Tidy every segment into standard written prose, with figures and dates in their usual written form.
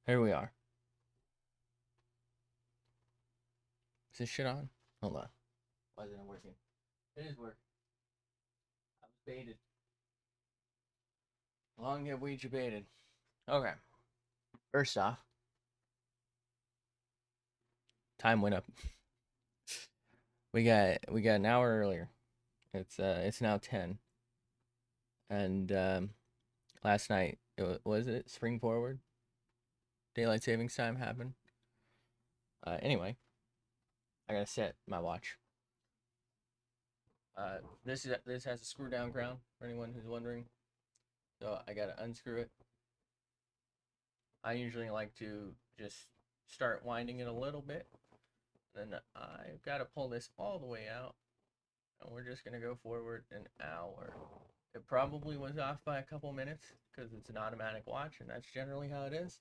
Here we are. Is this shit on? Hold on. Why isn't it working? It is working. I was baited. Long have we debated. Okay. First off, time went up. We got an hour earlier. It's now 10. And last night was it spring forward? Daylight savings time happened. Anyway, I gotta set my watch. This has a screw down crown for anyone who's wondering. So I gotta unscrew it. I usually like to just start winding it a little bit. Then I've got to pull this all the way out. And we're just going to go forward an hour. It probably was off by a couple minutes because it's an automatic watch, and that's generally how it is.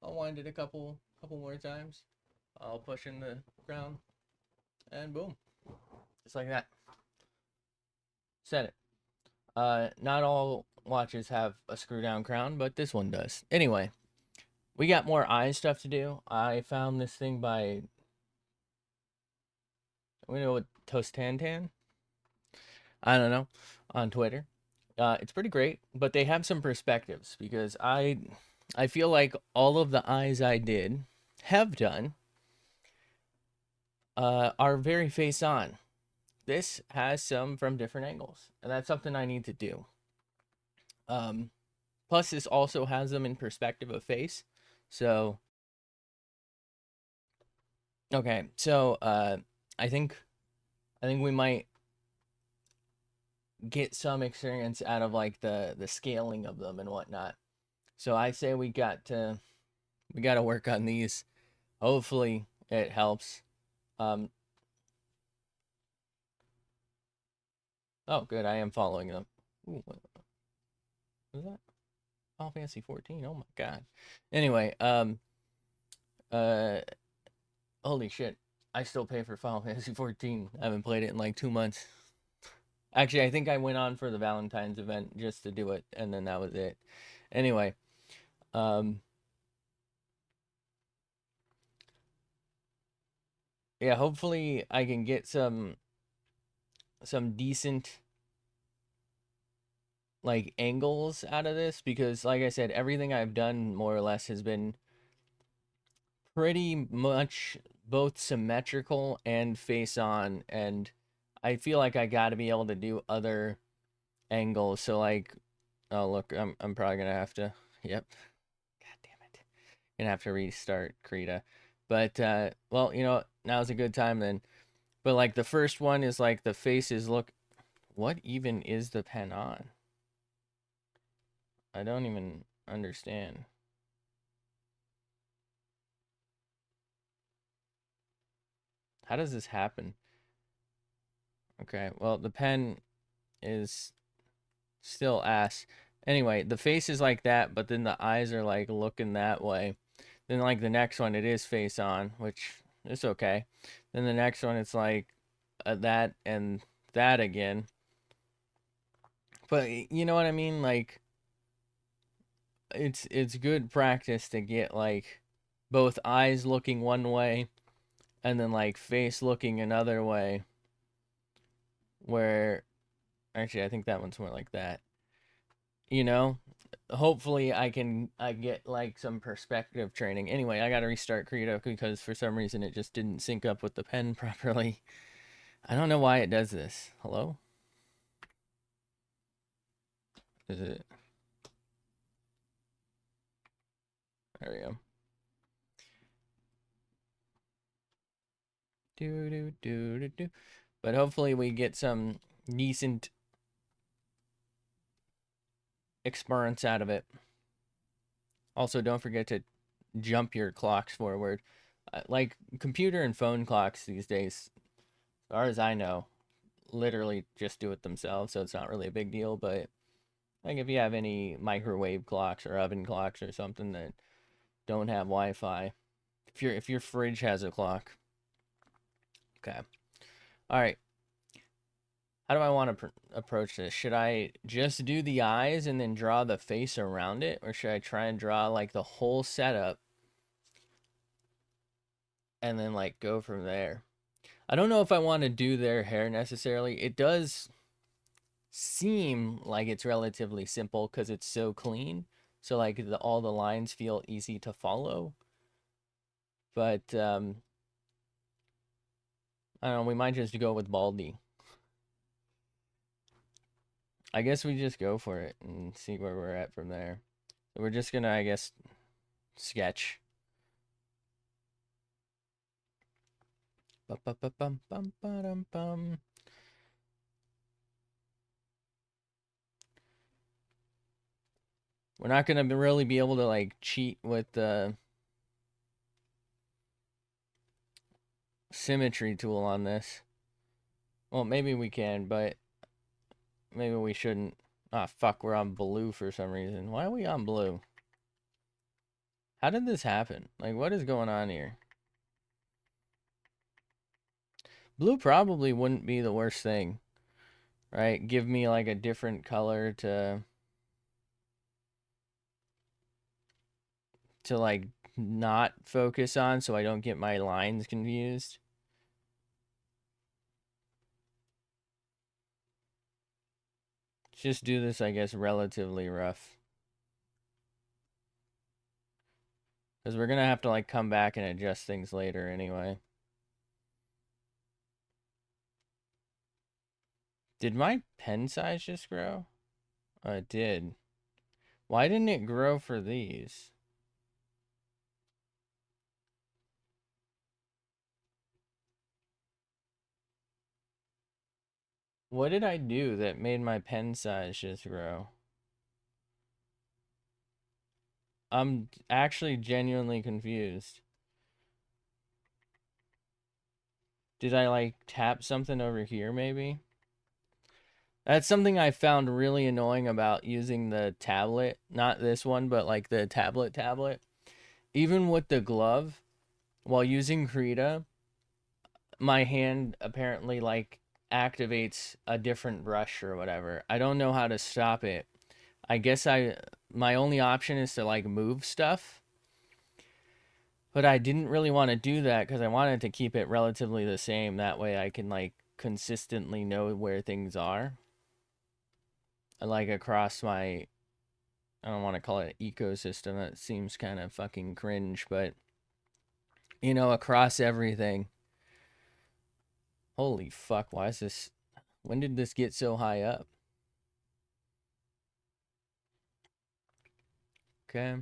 I'll wind it a couple more times. I'll push in the ground, and boom. Just like that. Set it. Not all watches have a screw down crown, but this one does. Anyway, we got more eye stuff to do. I found this thing by, we know what Tostantan? I don't know, on Twitter. It's pretty great, but they have some perspectives because I feel like all of the eyes I have done are very face on. This has some from different angles, and that's something I need to do. Um, Plus, this also has them in perspective of face. So, okay, so I think we might get some experience out of like the scaling of them and whatnot. So I say we got to work on these. Hopefully it helps. Um, oh, good. I am following them. Ooh, what was that? Final Fantasy 14. Oh my god. Anyway, uh, holy shit. I still pay for Final Fantasy 14. I haven't played it in like 2 months. Actually, I think I went on for the Valentine's event just to do it, and then that was it. Anyway, um, yeah, hopefully I can get some decent like angles out of this because like I said, everything I've done more or less has been pretty much both symmetrical and face on, and I feel like I got to be able to do other angles. So like, oh look, I'm probably gonna have to. Yep. God damn it. Gonna have to restart Krita. But well, now's a good time then. But like the first one is like the faces look. What even is the pen on? I don't even understand. How does this happen? Okay, well, the pen is still ass. Anyway, the face is like that, but then the eyes are like looking that way. Then like the next one, it is face on, which is okay. Then the next one, it's like that and that again. But you know what I mean? Like it's good practice to get like both eyes looking one way and then like face looking another way. Where actually, I think that one's more like that. You know, hopefully I get like some perspective training. Anyway, I got to restart Credo because for some reason it just didn't sync up with the pen properly. I don't know why it does this. Hello? Is it? There we go. Do do do do do. But hopefully we get some decent experience out of it. Also, don't forget to jump your clocks forward. Like computer and phone clocks these days, as far as I know, literally just do it themselves, so it's not really a big deal. But like if you have any microwave clocks or oven clocks or something that don't have Wi-Fi, if your fridge has a clock, okay. All right. How do I want to approach this? Should I just do the eyes and then draw the face around it, or should I try and draw like the whole setup and then like go from there. I don't know if I want to do their hair necessarily. It does seem like it's relatively simple because it's so clean. So like all the lines feel easy to follow. But I don't know, we might just go with Baldy. I guess we just go for it and see where we're at from there. So we're just gonna, I guess, sketch. Bum. We're not gonna really be able to like cheat with the symmetry tool on this. Well, maybe we can, but maybe we shouldn't. Ah, fuck, we're on blue for some reason. Why are we on blue? How did this happen? Like, what is going on here? Blue probably wouldn't be the worst thing, right? Give me like a different color to like not focus on so I don't get my lines confused. Just do this, I guess, relatively rough. Because we're going to have to like come back and adjust things later anyway. Did my pen size just grow? Oh, it did. Why didn't it grow for these? What did I do that made my pen size just grow? I'm actually genuinely confused. Did I like tap something over here maybe? That's something I found really annoying about using the tablet. Not this one, but like the tablet. Even with the glove, while using Krita, my hand apparently like activates a different brush or whatever. I don't know how to stop it. I guess my only option is to like move stuff. But I didn't really want to do that because I wanted to keep it relatively the same. That way I can like consistently know where things are. Like across my, I don't want to call it ecosystem. That seems kind of fucking cringe, but across everything. Holy fuck, why is this, when did this get so high up? Okay.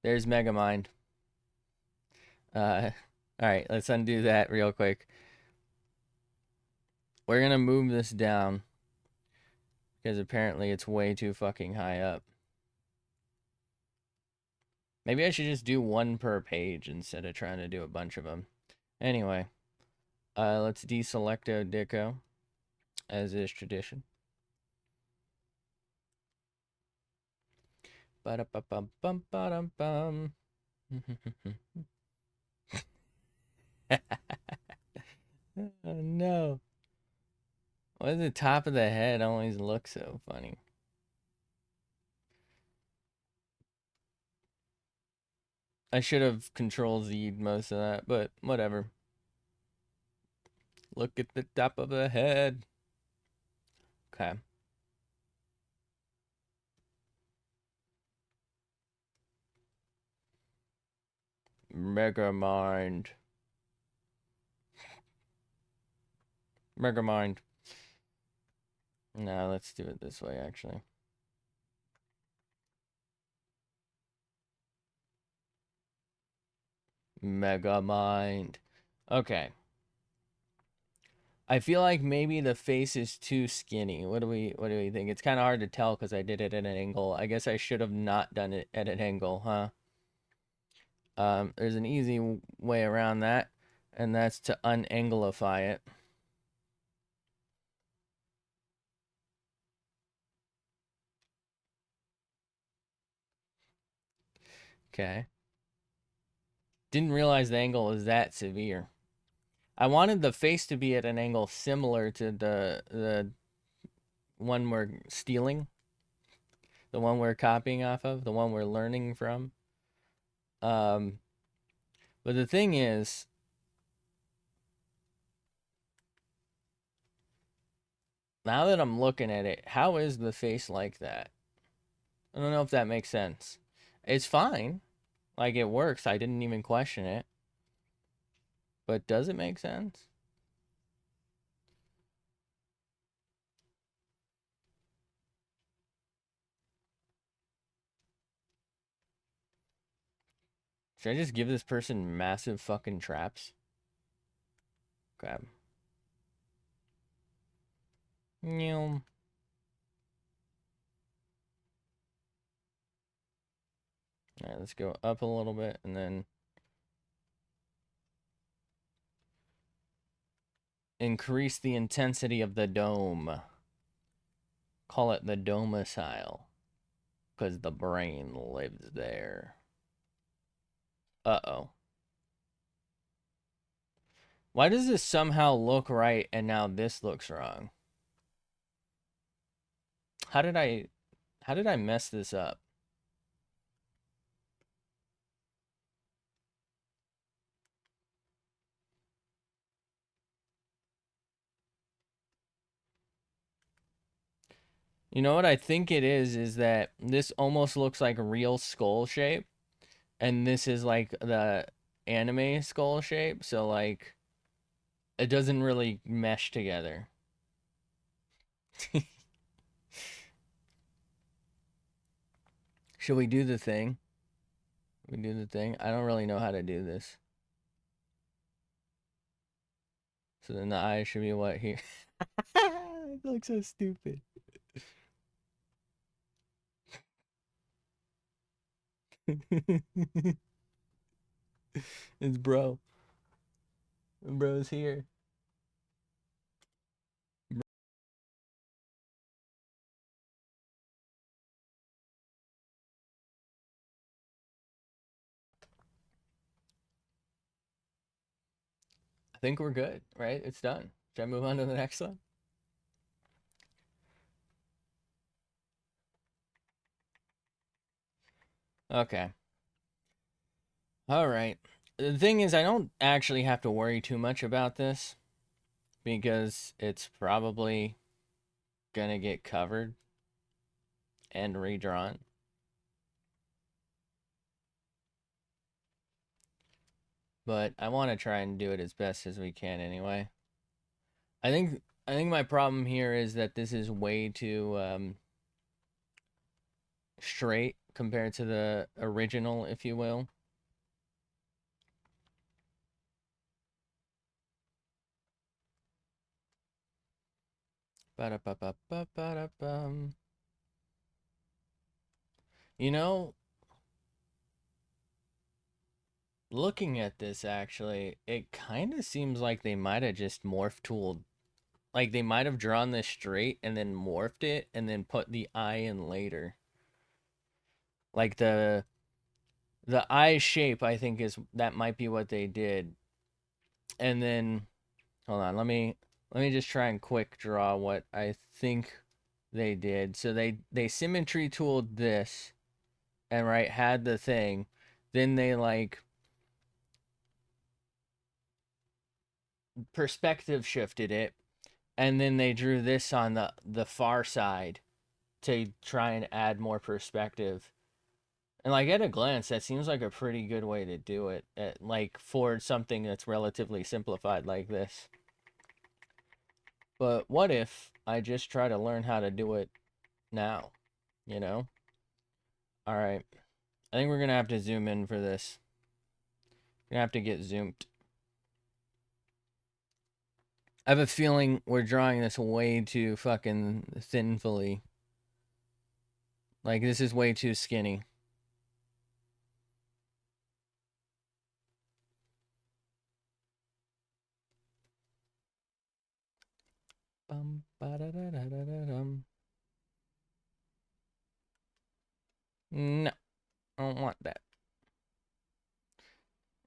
There's Megamind. All right, let's undo that real quick. We're gonna move this down because apparently it's way too fucking high up. Maybe I should just do one per page instead of trying to do a bunch of them. Anyway, let's deselecto Dicko, as is tradition. Ba-da-ba-bum-bum-ba-dum-bum. Oh no. Why does the top of the head always look so funny? I should have control Z'd most of that, but whatever. Look at the top of the head. Okay. Megamind. Megamind. No, let's do it this way, actually. Megamind. Okay. I feel like maybe the face is too skinny. What do we think? It's kind of hard to tell because I did it at an angle. I guess I should have not done it at an angle, huh? There's an easy way around that, and that's to unanglify it. Okay. Didn't realize the angle is that severe. I wanted the face to be at an angle similar to the one we're stealing, the one we're copying off of, the one we're learning from. Um, But the thing is, now that I'm looking at it, how is the face like that? I don't know if that makes sense. It's fine. Like, it works. I didn't even question it. But does it make sense? Should I just give this person massive fucking traps? Okay. Alright, let's go up a little bit and then increase the intensity of the dome. Call it the domicile. Because the brain lives there. Uh-oh. Why does this somehow look right and now this looks wrong? How did I mess this up? You know what I think it is that this almost looks like a real skull shape, and this is like the anime skull shape, so like it doesn't really mesh together. Should we do the thing? We do the thing? I don't really know how to do this. So then the eyes should be what here? It looks so stupid. It's bro. Bro's here. I think we're good, right? It's done. Should I move on to the next one? Okay. All right. The thing is, I don't actually have to worry too much about this because it's probably gonna get covered and redrawn. But I want to try and do it as best as we can anyway. I think my problem here is that this is way too straight compared to the original, if you will. Ba-da-ba-ba-ba-ba-da-bum. You know, looking at this actually, it kind of seems like they might have just morph tooled. Like they might have drawn this straight and then morphed it and then put the eye in later. Like the eye shape, I think is that might be what they did. And then hold on, let me just try and quick draw what I think they did. So they symmetry tooled this and right had the thing. Then they like perspective shifted it and then they drew this on the far side to try and add more perspective. And like at a glance, that seems like a pretty good way to do it. Like for something that's relatively simplified like this. But what if I just try to learn how to do it now? You know? All right. I think we're gonna have to zoom in for this. We're gonna have to get zoomed. I have a feeling we're drawing this way too fucking thinfully. Like this is way too skinny. Bum ba da da da da da dum. No, I don't want that.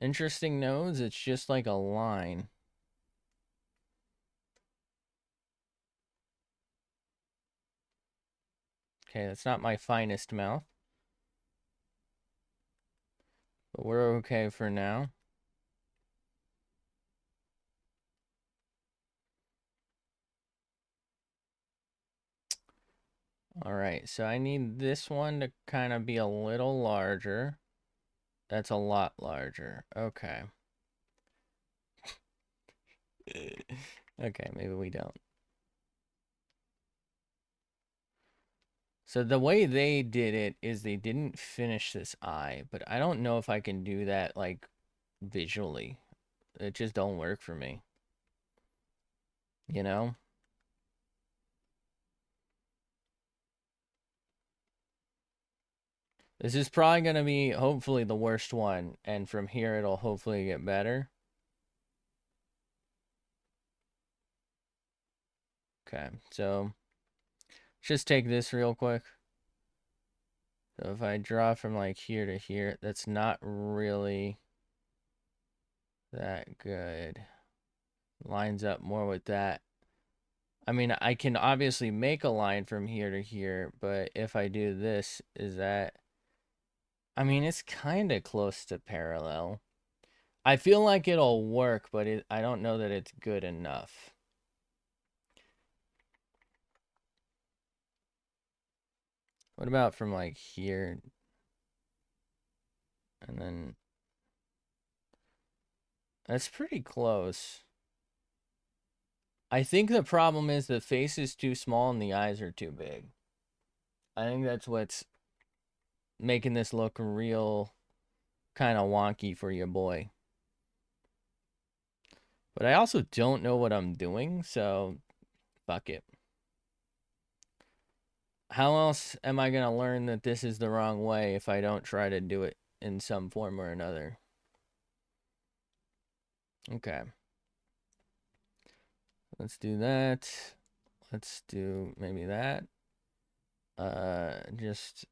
Interesting nose, it's just like a line. Okay, that's not my finest mouth. But we're okay for now. All right, so I need this one to kind of be a little larger. That's a lot larger. Okay. Okay, maybe we don't. So the way they did it is they didn't finish this eye, but I don't know if I can do that like visually. It just don't work for me. You know? This is probably going to be hopefully the worst one, and from here it'll hopefully get better. Okay, so just take this real quick. So if I draw from like here to here, that's not really that good. Lines up more with that. I mean, I can obviously make a line from here to here, but if I do this, is that... I mean, it's kind of close to parallel. I feel like it'll work, but I don't know that it's good enough. What about from like here? And then... That's pretty close. I think the problem is the face is too small and the eyes are too big. I think that's what's making this look real kind of wonky for your boy. But I also don't know what I'm doing, so fuck it. How else am I going to learn that this is the wrong way if I don't try to do it in some form or another? Okay. Let's do that. Let's do maybe that. Just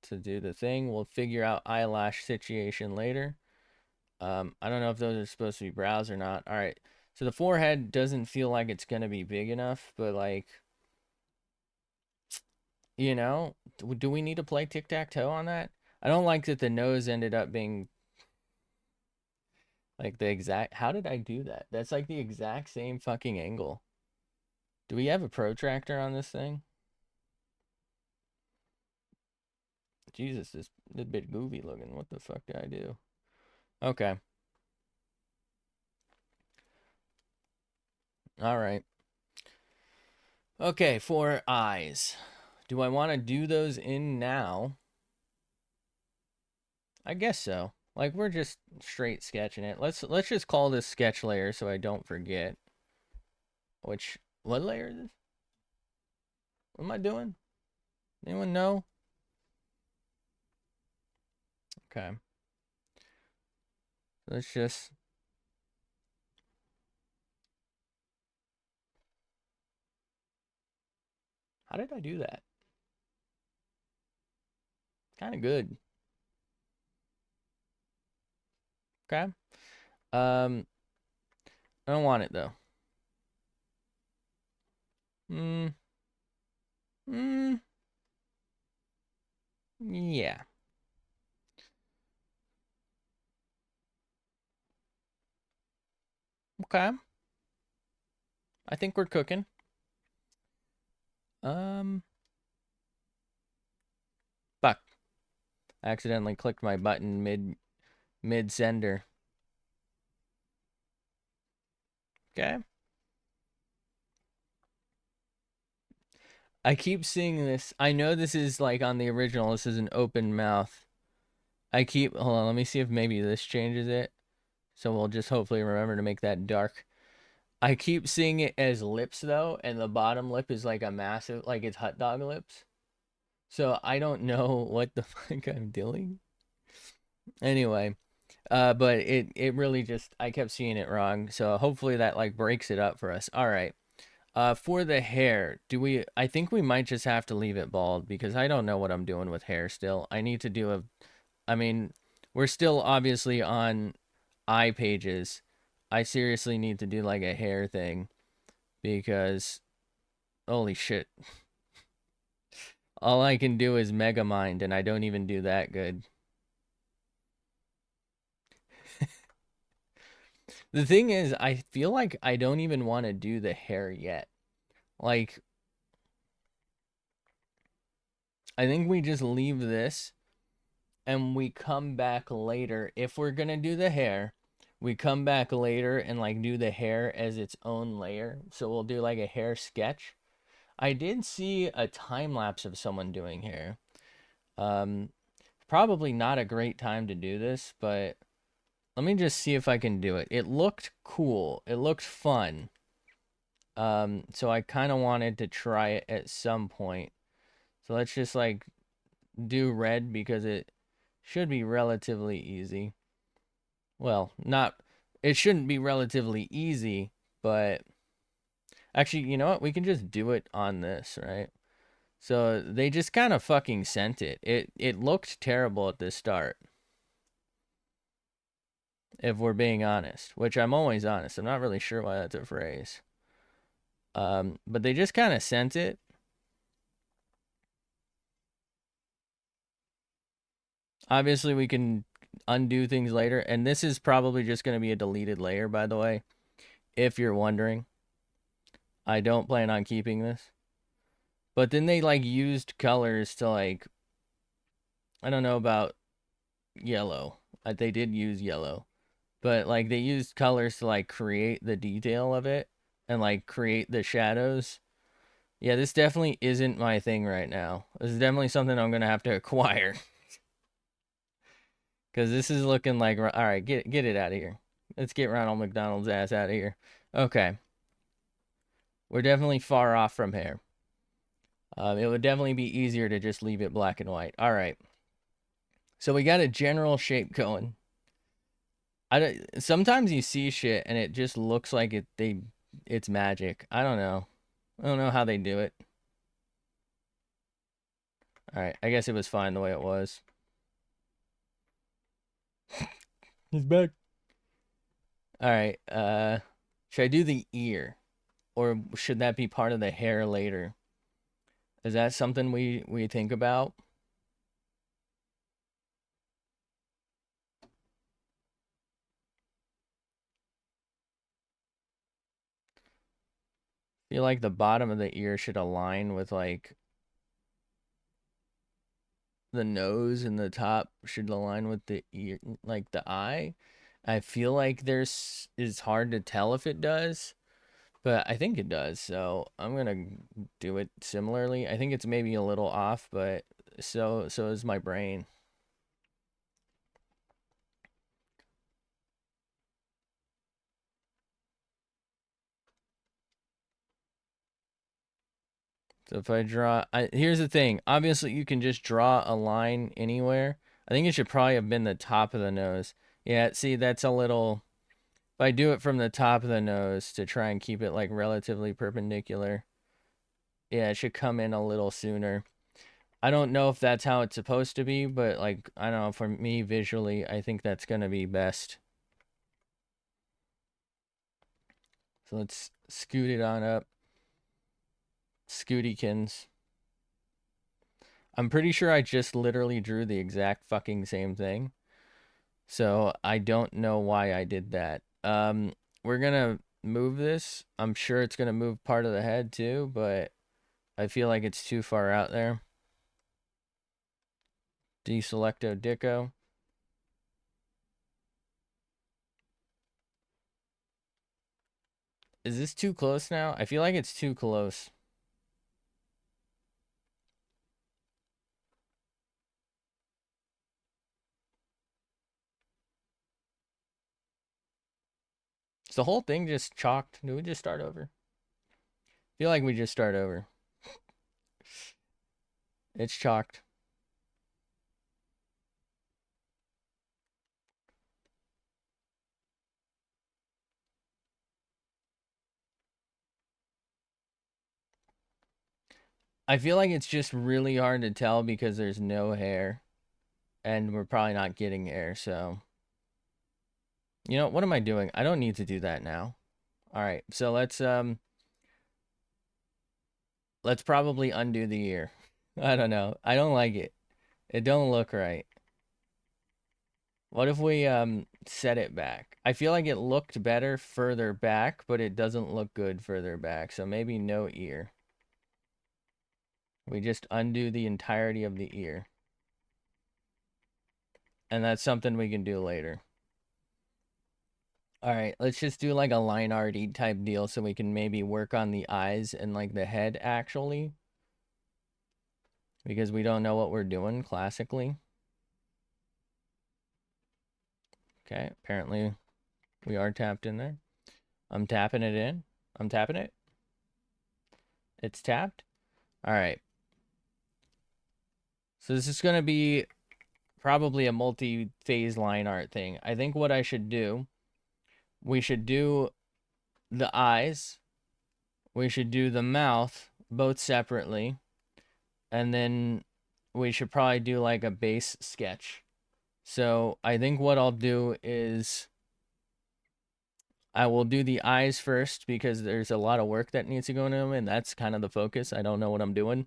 to do the thing. We'll figure out eyelash situation later. I don't know if those are supposed to be brows or not. All right. So the forehead doesn't feel like it's going to be big enough, but like, you know, do we need to play tic-tac-toe on that? I don't like that the nose ended up being like the exact... How did I do that? That's like the exact same fucking angle. Do we have a protractor on this thing? Jesus, this bit goofy looking. What the fuck did I do? Okay. All right. Okay, for eyes. Do I want to do those in now? I guess so. Like we're just straight sketching it. Let's just call this sketch layer so I don't forget. Which... what layer is this? What am I doing? Anyone know? Okay. Let's just... How did I do that? Kind of good. Okay. I don't want it though. Hmm. Hmm. Yeah. Okay. I think we're cooking. Um. Fuck. I accidentally clicked my button mid sender. Okay. I keep seeing this. I know this is like on the original. This is an open mouth. I keep... hold on. Let me see if maybe this changes it. So we'll just hopefully remember to make that dark. I keep seeing it as lips though, and the bottom lip is like a massive, like it's hot dog lips. So I don't know what the fuck I'm doing. Anyway, but it really just... I kept seeing it wrong. So hopefully that like breaks it up for us. All right. For the hair, do we... I think we might just have to leave it bald because I don't know what I'm doing with hair still. I need to do a... I mean, we're still obviously on eye pages. I seriously need to do like a hair thing because holy shit. All I can do is Mega Mind and I don't even do that good. The thing is, I feel like I don't even want to do the hair yet. Like, I think we just leave this and we come back later. If we're gonna do the hair, we come back later and like do the hair as its own layer. So we'll do like a hair sketch. I did see a time lapse of someone doing hair. Um, Probably not a great time to do this, but let me just see if I can do it. It looked cool. It looked fun. So I kind of wanted to try it at some point. So let's just like do red because it should be relatively easy. Well, not, it shouldn't be relatively easy, but actually, you know what? We can just do it on this, right? So they just kind of fucking sent it. It looked terrible at the start, if we're being honest, which I'm always honest. I'm not really sure why that's a phrase. But they just kind of sent it. Obviously, we can undo things later, and this is probably just going to be a deleted layer, by the way, if you're wondering. I don't plan on keeping this. But then they like used colors to like, I don't know about yellow. They did use yellow, but like they used colors to like create the detail of it and like create the shadows. Yeah, this definitely isn't my thing right now. This is definitely something I'm gonna have to acquire because this is looking like, all right, get it out of here. Let's get Ronald McDonald's ass out of here. Okay, we're definitely far off from here. It would definitely be easier to just leave it black and white. All right, so we got a general shape going. Sometimes you see shit and it just looks like it's magic. I don't know. I don't know how they do it. All right, I guess it was fine the way it was. He's back. All right. Should I do the ear, or should that be part of the hair later? Is that something we think about? Feel like the bottom of the ear should align with like the nose, and the top should align with the ear, like the eye. I feel like it's hard to tell if it does, but I think it does. So I'm gonna do it similarly. I think it's maybe a little off, but so is my brain. So if I draw, here's the thing. Obviously, you can just draw a line anywhere. I think it should probably have been the top of the nose. Yeah, see, that's a little. If I do it from the top of the nose to try and keep it like relatively perpendicular, yeah, it should come in a little sooner. I don't know if that's how it's supposed to be, but like, I don't know, for me visually, I think that's gonna be best. So let's scoot it on up. Scootikins. I'm pretty sure I just literally drew the exact fucking same thing. So I don't know why I did that. We're gonna move this. I'm sure it's gonna move part of the head too, but I feel like it's too far out there. Deselecto Dicko. Is this too close now? I feel like it's too close. Is the whole thing just chalked? Do we just start over? I feel like we just start over. It's chalked. I feel like it's just really hard to tell because there's no hair. And we're probably not getting hair, so. You know, what am I doing? I don't need to do that now. Alright, so let's probably undo the ear. I don't know. I don't like it. It don't look right. What if we set it back? I feel like it looked better further back, but it doesn't look good further back. So maybe no ear. We just undo the entirety of the ear. And that's something we can do later. All right, let's just do like a line arty type deal so we can maybe work on the eyes and like the head actually. Because we don't know what we're doing classically. Okay, apparently we are tapped in there. I'm tapping it in. I'm tapping it. It's tapped. All right. So this is going to be probably a multi-phase line art thing. I think what I should do, we should do the eyes. We should do the mouth both separately. And then we should probably do like a base sketch. So I think what I'll do is I will do the eyes first because there's a lot of work that needs to go into them, and that's kind of the focus. I don't know what I'm doing.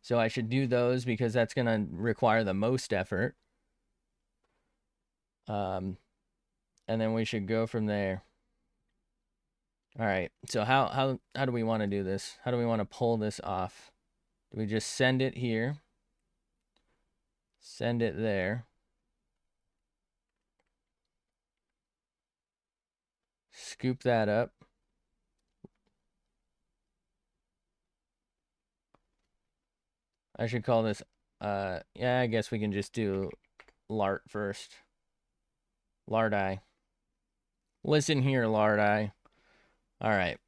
So I should do those because that's going to require the most effort. And then we should go from there. All right. So how do we want to do this? How do we want to pull this off? Do we just send it here? Send it there. Scoop that up. I should call this, yeah, I guess we can just do Lart first. Lardi. Listen here, Lardi. All right.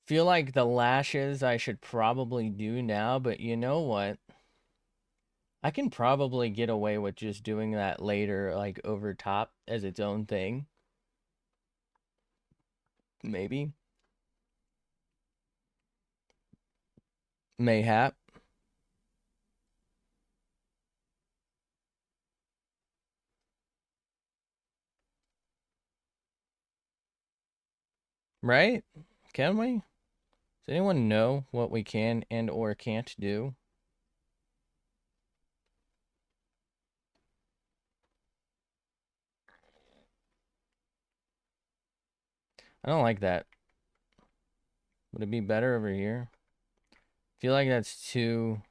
Feel like the lashes I should probably do now, but you know what? I can probably get away with just doing that later, like over top as its own thing. Maybe. Mayhap. Right? Can we? Does anyone know what we can and or can't do? I don't like that. Would it be better over here? I feel like that's too...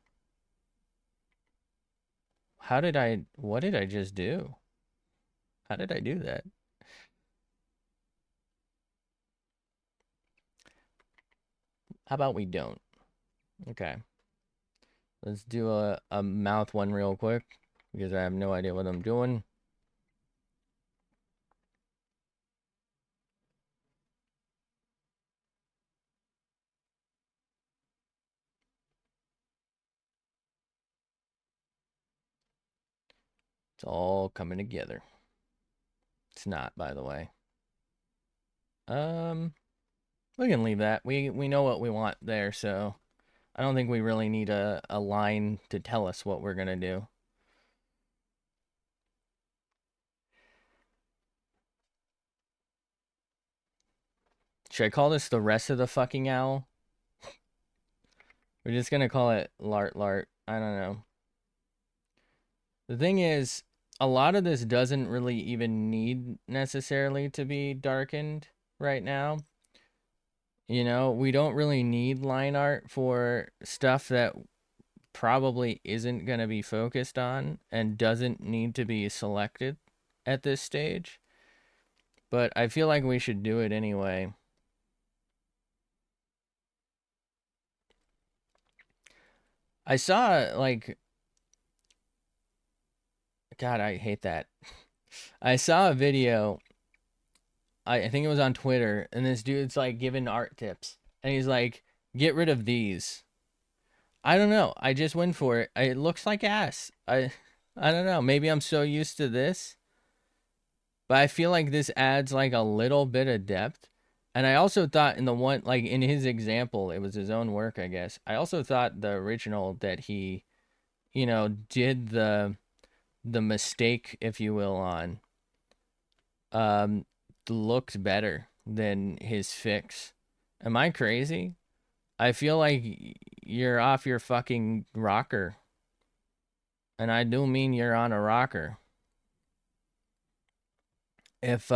what did I just do? How did I do that? How about we don't? Okay. Let's do a mouth one real quick because I have no idea what I'm doing. It's all coming together. It's not, by the way. We can leave that. We know what we want there, so I don't think we really need a line to tell us what we're gonna do. Should I call this the rest of the fucking owl? We're just gonna call it Lart Lart. I don't know. The thing is, a lot of this doesn't really even need necessarily to be darkened right now. You know, we don't really need line art for stuff that probably isn't going to be focused on and doesn't need to be selected at this stage. But I feel like we should do it anyway. I saw, like, God, I hate that. I saw a video, I think it was on Twitter, and this dude's like giving art tips. And he's like, get rid of these. I don't know. I just went for it. It looks like ass. I don't know. Maybe I'm so used to this. But I feel like this adds like a little bit of depth. And I also thought in the one, like in his example, it was his own work, I guess. I also thought the original that he, did the mistake, if you will, on um looked better than his fix. Am I crazy? I feel like you're off your fucking rocker. And I do mean you're on a rocker. If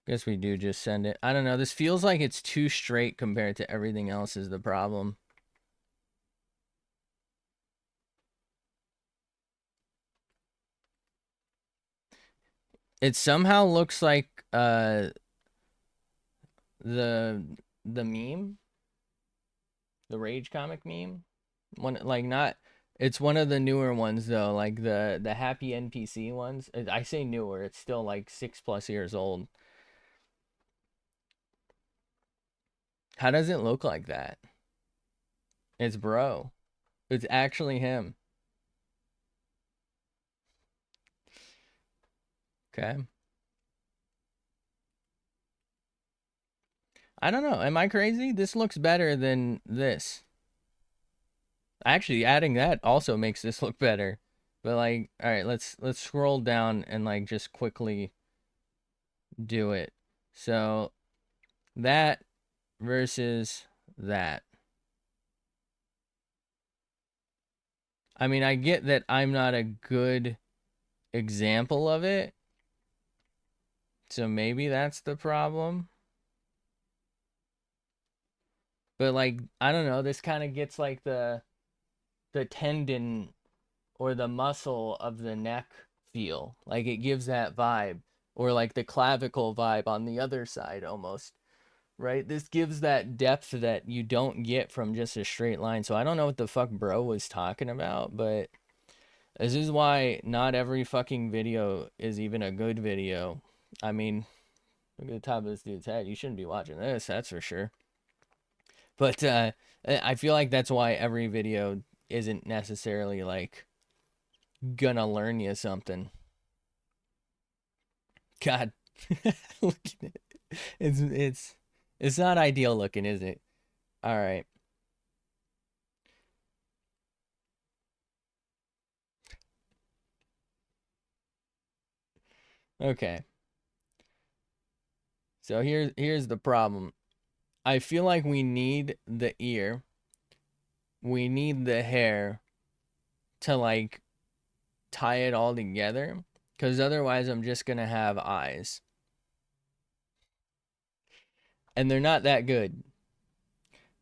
Guess we do just send it. I don't know. This feels like it's too straight compared to everything else is the problem. It somehow looks like the the meme, the Rage comic meme. One like not it's one of the newer ones though, like the happy NPC ones. I say newer, it's still like 6+ years old. How does it look like that? It's bro. It's actually him. Okay. I don't know. Am I crazy? This looks better than this. Actually, adding that also makes this look better. But like, all right, let's scroll down and like just quickly do it. So that versus that. I mean, I get that I'm not a good example of it. So maybe that's the problem. But like, I don't know, this kind of gets like the tendon or the muscle of the neck feel. Like it gives that vibe, or like the clavicle vibe on the other side almost. Right? This gives that depth that you don't get from just a straight line. So I don't know what the fuck bro was talking about, but this is why not every fucking video is even a good video. I mean, look at the top of this dude's head. You shouldn't be watching this, that's for sure. But I feel like that's why every video isn't necessarily like gonna learn you something. God, look at it. It's not ideal looking, is it? All right. Okay. So here's the problem. I feel like we need the ear, we need the hair to like tie it all together, because otherwise I'm just gonna have eyes, and they're not that good.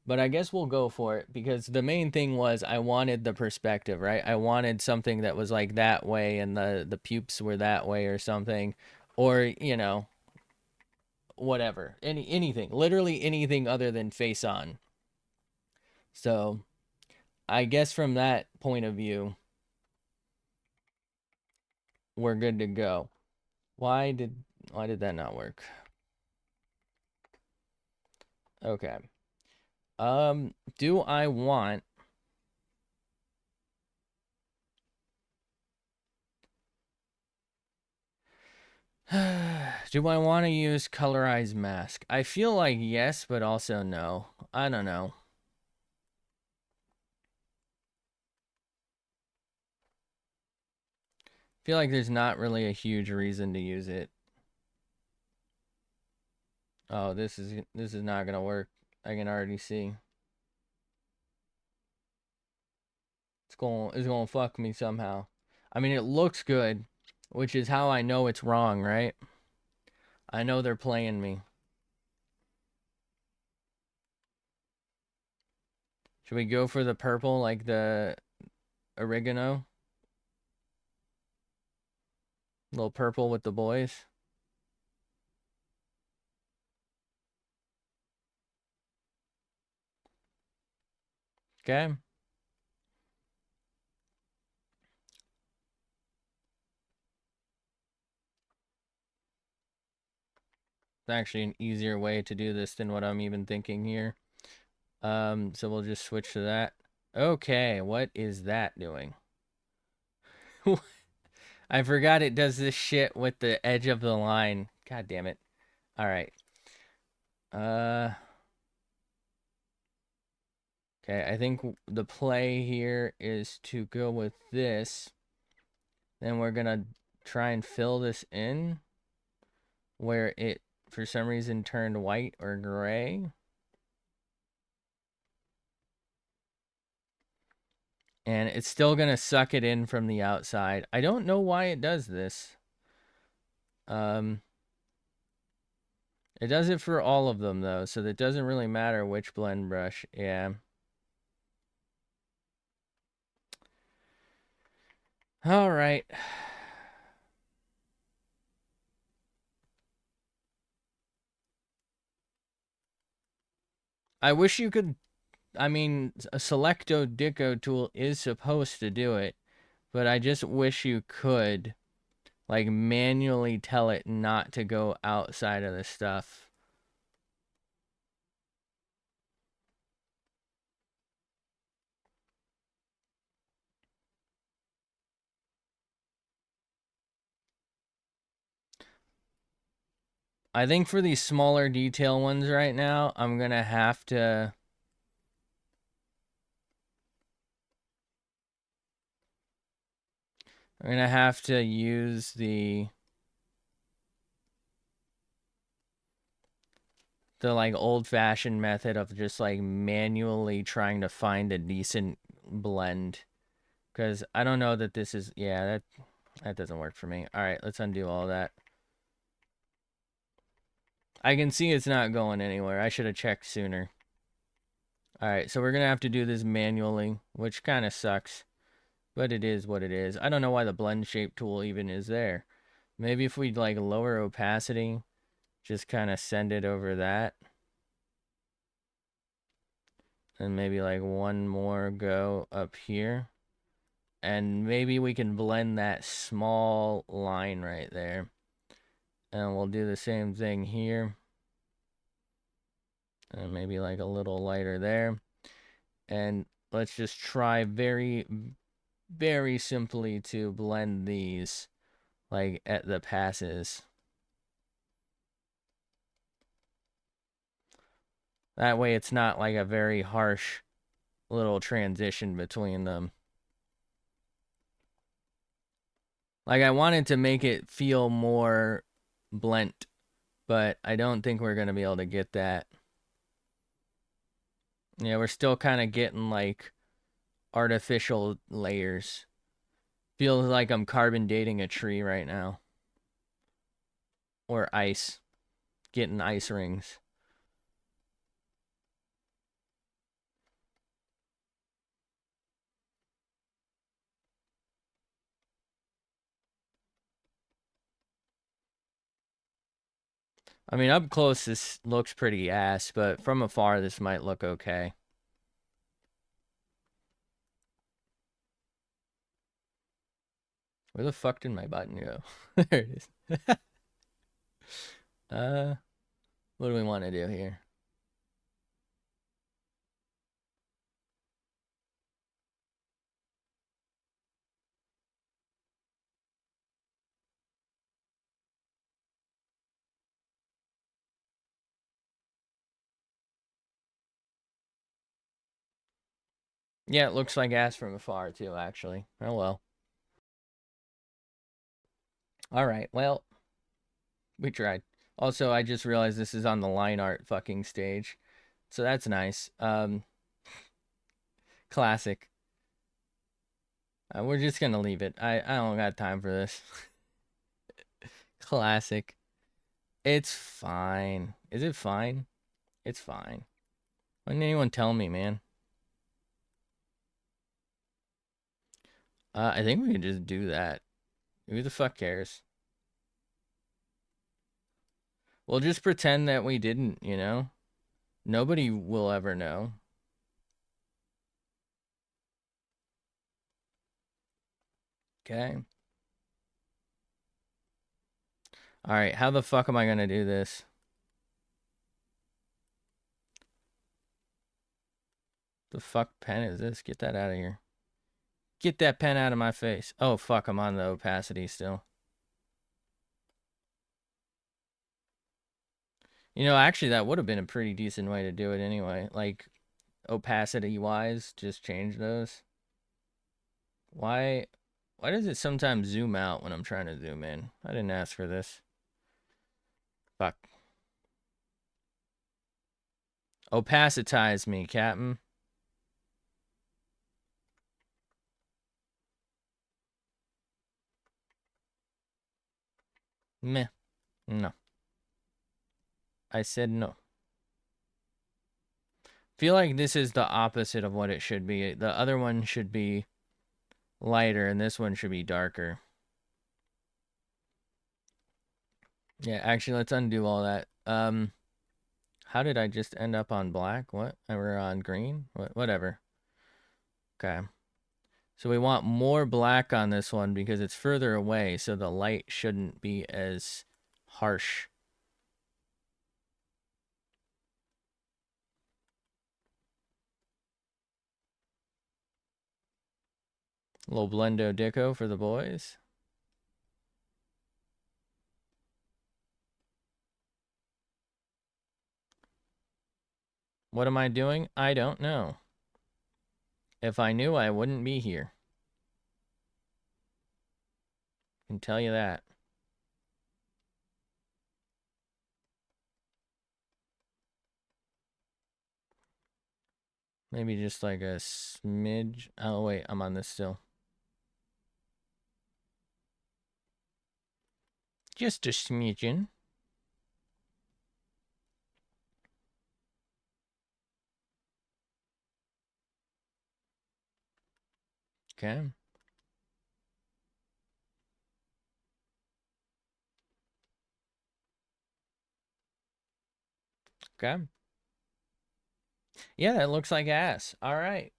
But I guess we'll go for it because the main thing was I wanted the perspective, right? I wanted something that was like that way and the pupils were that way or something, or whatever, anything, literally anything other than face on. So I guess from that point of view, we're good to go. Why did why did that not work? Okay. Do I want do I want to use colorized mask? I feel like yes, but also no. I don't know. I feel like there's not really a huge reason to use it. Oh, this is not gonna work. I can already see. It's gonna fuck me somehow. I mean, it looks good, which is how I know it's wrong, right? I know they're playing me. Should we go for the purple, like the oregano? A little purple with the boys. Okay. It's actually an easier way to do this than what I'm even thinking here. So we'll just switch to that. Okay, what is that doing? I forgot it does this shit with the edge of the line. God damn it. All right. Uh, okay, I think the play here is to go with this. Then we're gonna try and fill this in where it, for some reason, turned white or gray. And it's still gonna suck it in from the outside. I don't know why it does this. Um, It does it for all of them, though, so that doesn't really matter which blend brush. Yeah. All right. I wish you could. I mean, a Selecto Dico tool is supposed to do it, but I just wish you could, like, manually tell it not to go outside of the stuff. I think for these smaller detail ones right now, I'm gonna have to. I'm gonna have to use the like old-fashioned method of just like manually trying to find a decent blend, because I don't know that this is. Yeah, that doesn't work for me. All right, let's undo all that. I can see it's not going anywhere. I should have checked sooner. All right, so we're gonna have to do this manually, which kind of sucks, but it is what it is. I don't know why the blend shape tool even is there. Maybe if we like lower opacity, just kind of send it over that. And maybe like one more go up here. And maybe we can blend that small line right there. And we'll do the same thing here. And maybe like a little lighter there. And let's just try very, very simply to blend these like at the passes. That way it's not like a very harsh little transition between them. Like I wanted to make it feel more blent, but I don't think we're going to be able to get that. Yeah, we're still kind of getting like artificial layers. Feels like I'm carbon dating a tree right now. Or ice. Getting ice rings. I mean, up close this looks pretty ass, but from afar this might look okay. Where the fuck did my button go? There it is. uh, what do we want to do here? Yeah, it looks like ass from afar too, actually. Oh well. All right, well, we tried. Also, I just realized this is on the line art fucking stage. So that's nice. Classic. We're just gonna leave it. I don't got time for this. Classic. It's fine. Is it fine? It's fine. Why didn't anyone tell me, man? I think we can just do that. Who the fuck cares? We'll just pretend that we didn't, you know? Nobody will ever know. Okay. Alright, how the fuck am I gonna do this? The fuck pen is this? Get that out of here. Get that pen out of my face. Oh fuck, I'm on the opacity still. You know, actually that would have been a pretty decent way to do it anyway. Like, opacity-wise, just change those. Why does it sometimes zoom out when I'm trying to zoom in? I didn't ask for this. Fuck. Opacitize me, Captain. Meh. No. I said no. Feel like this is the opposite of what it should be. The other one should be lighter, and this one should be darker. Yeah, actually, let's undo all that. How did I just end up on black? What? We're on green? Whatever. Okay. So we want more black on this one because it's further away, so the light shouldn't be as harsh. A little blendo deco for the boys. What am I doing? I don't know. If I knew, I wouldn't be here. I can tell you that. Maybe just like a smidge. Oh, wait, I'm on this still. Just a smidgen. Okay. Okay. Yeah, it looks like ass. All right.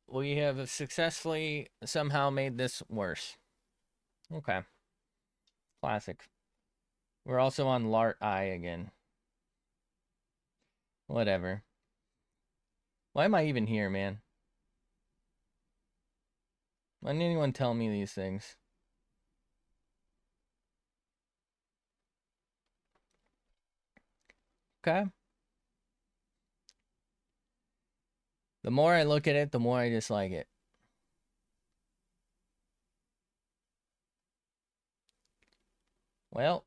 We have successfully somehow made this worse. Okay. Classic. We're also on Lart Eye again. Whatever. Why am I even here, man? Why didn't anyone tell me these things? Okay. The more I look at it, the more I dislike it. Well,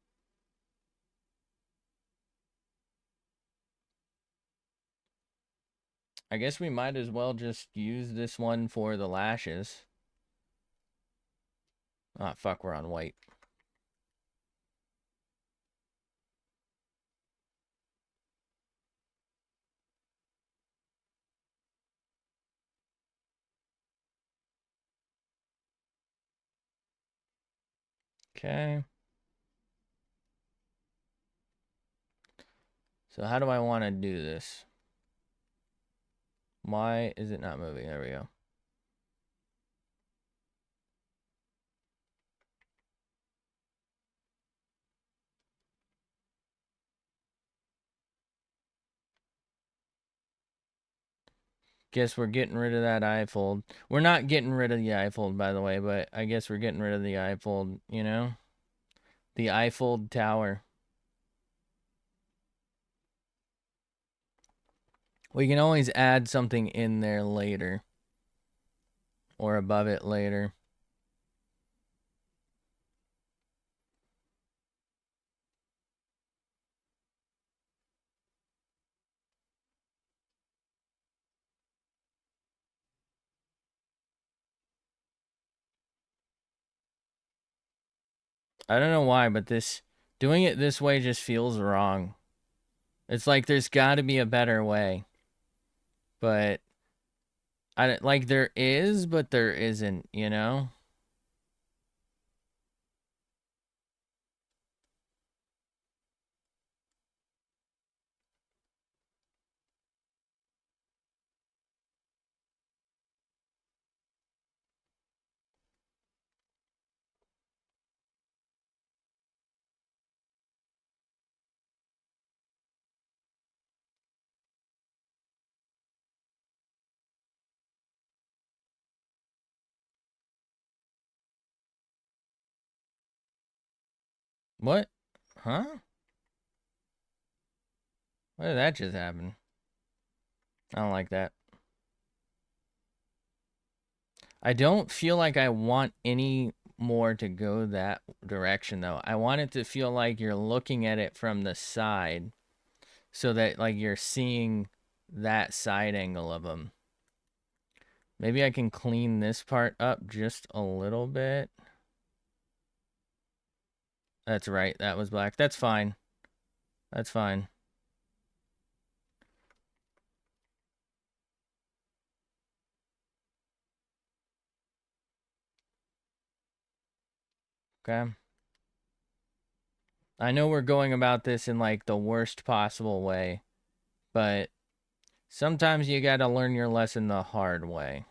I guess we might as well just use this one for the lashes. Ah, fuck, we're on white. Okay. So how do I want to do this? Why is it not moving? There we go. Guess we're getting rid of that eye fold. We're not getting rid of the eye fold, by the way, but I guess we're getting rid of the eye fold, you know? The eye fold tower. We can always add something in there later. Or above it later. I don't know why, but doing it this way just feels wrong. It's like there's got to be a better way. But like there is, but there isn't, you know? What? Huh? What did that just happen? I don't like that. I don't feel like I want any more to go that direction, though. I want it to feel like you're looking at it from the side so that, like, you're seeing that side angle of them. Maybe I can clean this part up just a little bit. That's right. That was black. That's fine. That's fine. Okay. I know we're going about this in like the worst possible way, but sometimes you gotta learn your lesson the hard way.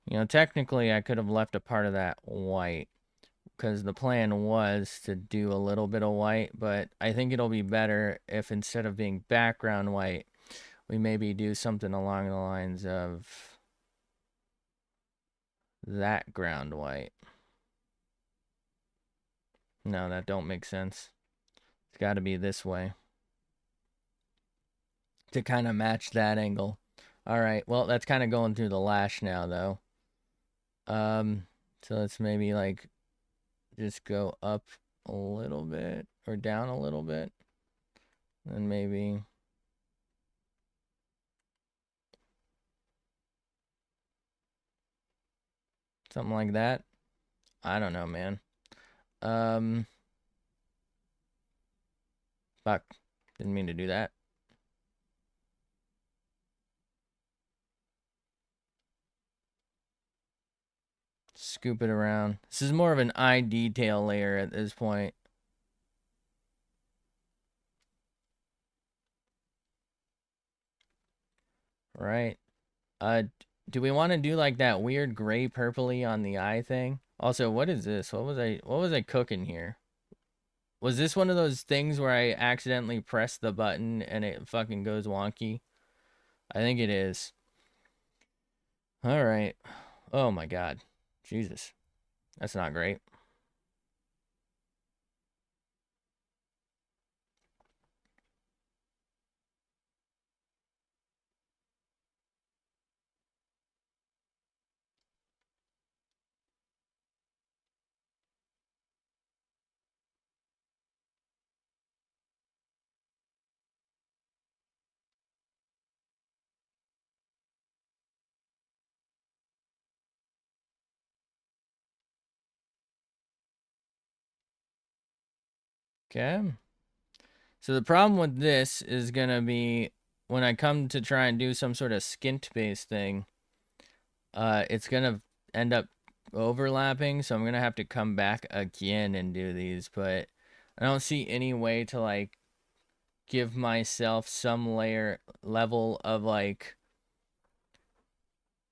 You know, technically I could have left a part of that white because the plan was to do a little bit of white, but I think it'll be better if instead of being background white, we maybe do something along the lines of that ground white. No, that don't make sense. It's got to be this way to kind of match that angle. All right, well, that's kind of going through the lash now, though. So let's maybe like just go up a little bit or down a little bit, and maybe something like that. I don't know, man. Um, fuck, didn't mean to do that. Scoop it around. This is more of an eye detail layer at this point. Right. Uh, do we want to do like that weird gray purpley on the eye thing? Also, what is this? What was I cooking here? Was this one of those things where I accidentally press the button and it fucking goes wonky? I think it is. All right. Oh my god. Jesus. That's not great. Okay. So the problem with this is gonna be when I come to try and do some sort of skint based thing, it's gonna end up overlapping, so I'm gonna have to come back again and do these, but I don't see any way to like give myself some level of like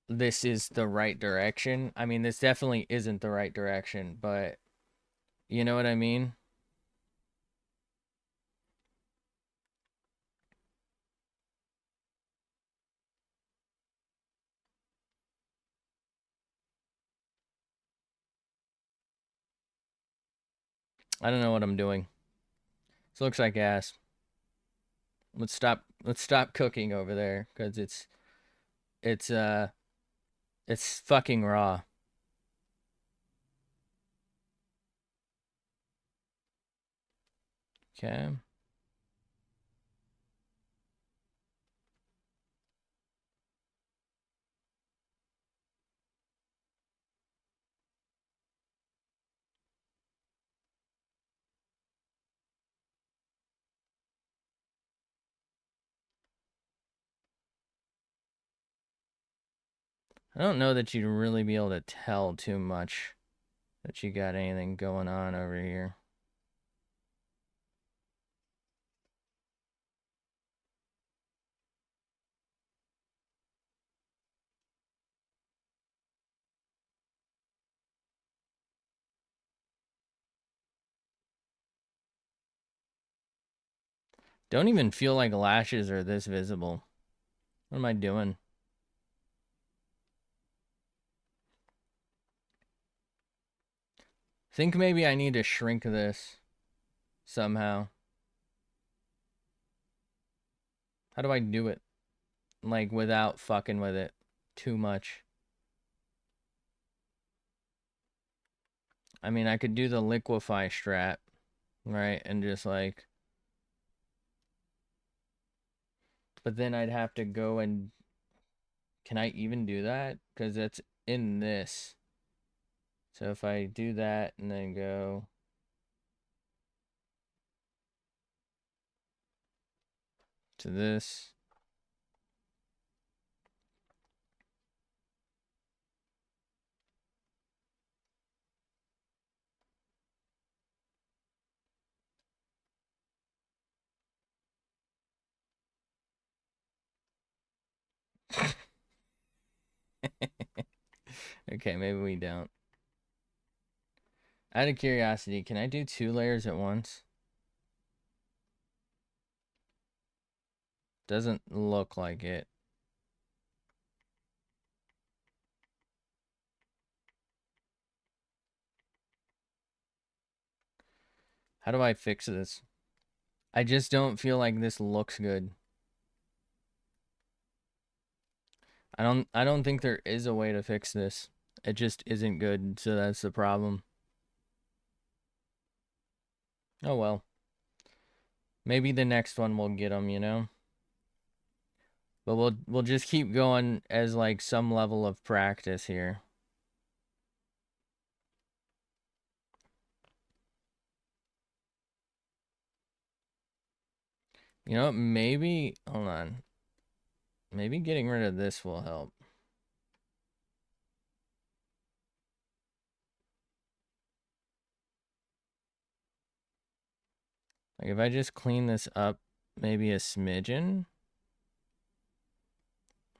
this is the right direction. I mean, this definitely isn't the right direction, but you know what I mean? I don't know what I'm doing. This looks like ass. Let's stop cooking over there cuz it's uh it's fucking raw. Okay. I don't know that you'd really be able to tell too much that you got anything going on over here. Don't even feel like lashes are this visible. What am I doing? Think maybe I need to shrink this somehow. How do I do it? Like without fucking with it too much. I mean, I could do the liquefy strat, right? And just like, but then I'd have to go and can I even do that? Because that's in this. So if I do that and then go to this. Okay, maybe we don't. Out of curiosity, can I do 2 layers at once? Doesn't look like it. How do I fix this? I just don't feel like this looks good. I don't think there is a way to fix this. It just isn't good, so that's the problem. Oh well. Maybe the next one will get them, you know? But we'll just keep going as like some level of practice here. You know, maybe hold on. Maybe getting rid of this will help. Like if I just clean this up maybe a smidgen,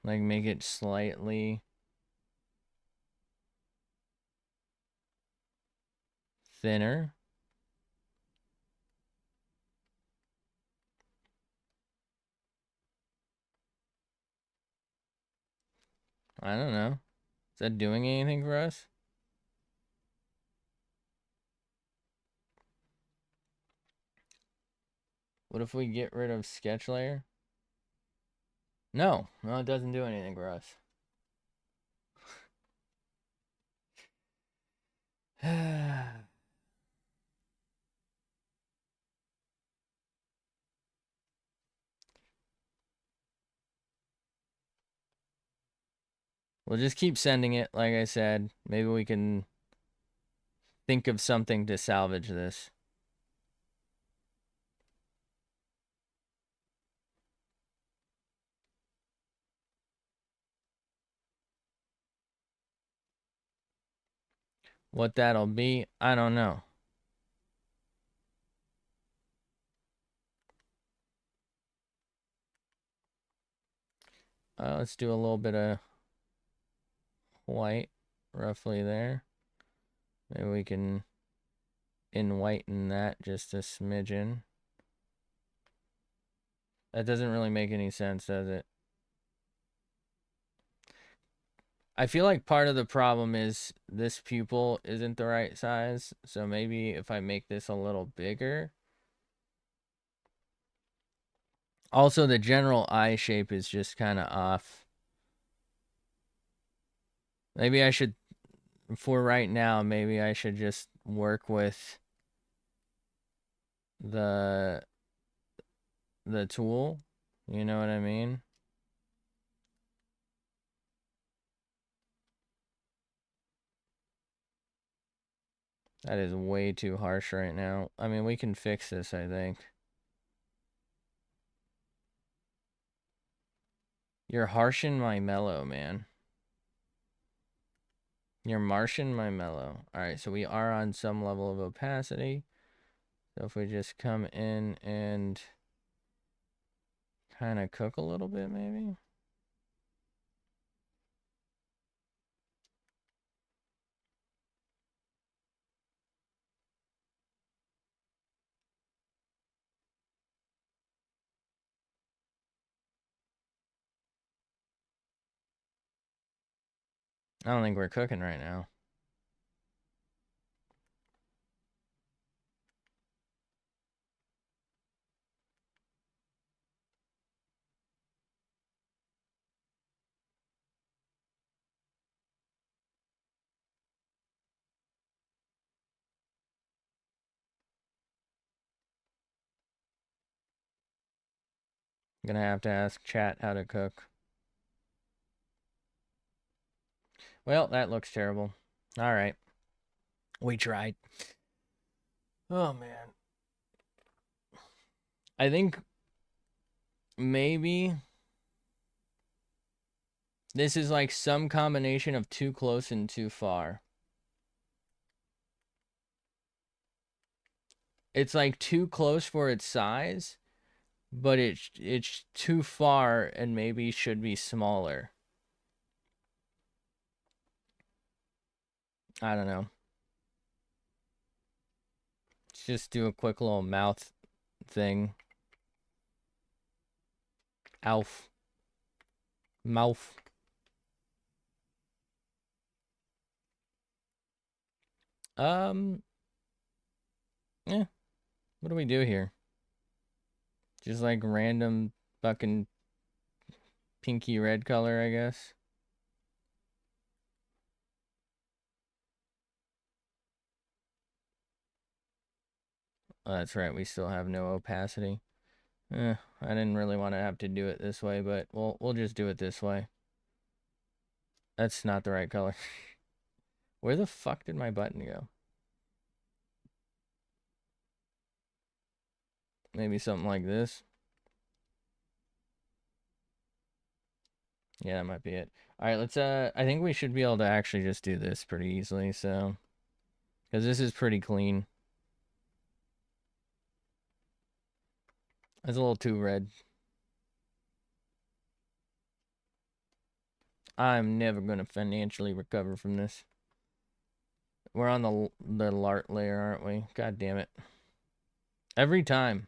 like make it slightly thinner. I don't know. Is that doing anything for us? What if we get rid of sketch layer? No, it doesn't do anything for us. We'll just keep sending it, like I said. Maybe we can think of something to salvage this. What that'll be, I don't know. Let's do a little bit of white, roughly there. Maybe we can in-whiten that just a smidgen. That doesn't really make any sense, does it? I feel like part of the problem is this pupil isn't the right size. So maybe if I make this a little bigger. Also, the general eye shape is just kind of off. Maybe I should, for right now, maybe I should just work with the tool. You know what I mean? That is way too harsh right now. I mean, we can fix this, I think. You're harshing my mellow, man. You're marshing my mellow. Alright, so we are on some level of opacity. So if we just come in and kind of cook a little bit, maybe? I don't think we're cooking right now. I'm gonna have to ask chat how to cook. Well, that looks terrible. Alright. We tried. Oh, man. I think maybe this is like some combination of too close and too far. It's like too close for its size, but it's too far and maybe should be smaller. I don't know. Let's just do a quick little mouth thing. Alf. Mouth. Yeah. What do we do here? Just like random fucking pinky red color, I guess. Oh, that's right. We still have no opacity. I didn't really want to have to do it this way, but we'll just do it this way. That's not the right color. Where the fuck did my button go? Maybe something like this. Yeah, that might be it. All right, let's I think we should be able to actually just do this pretty easily, so cuz this is pretty clean. It's a little too red. I'm never going to financially recover from this. We're on the LART layer, aren't we? God damn it. Every time.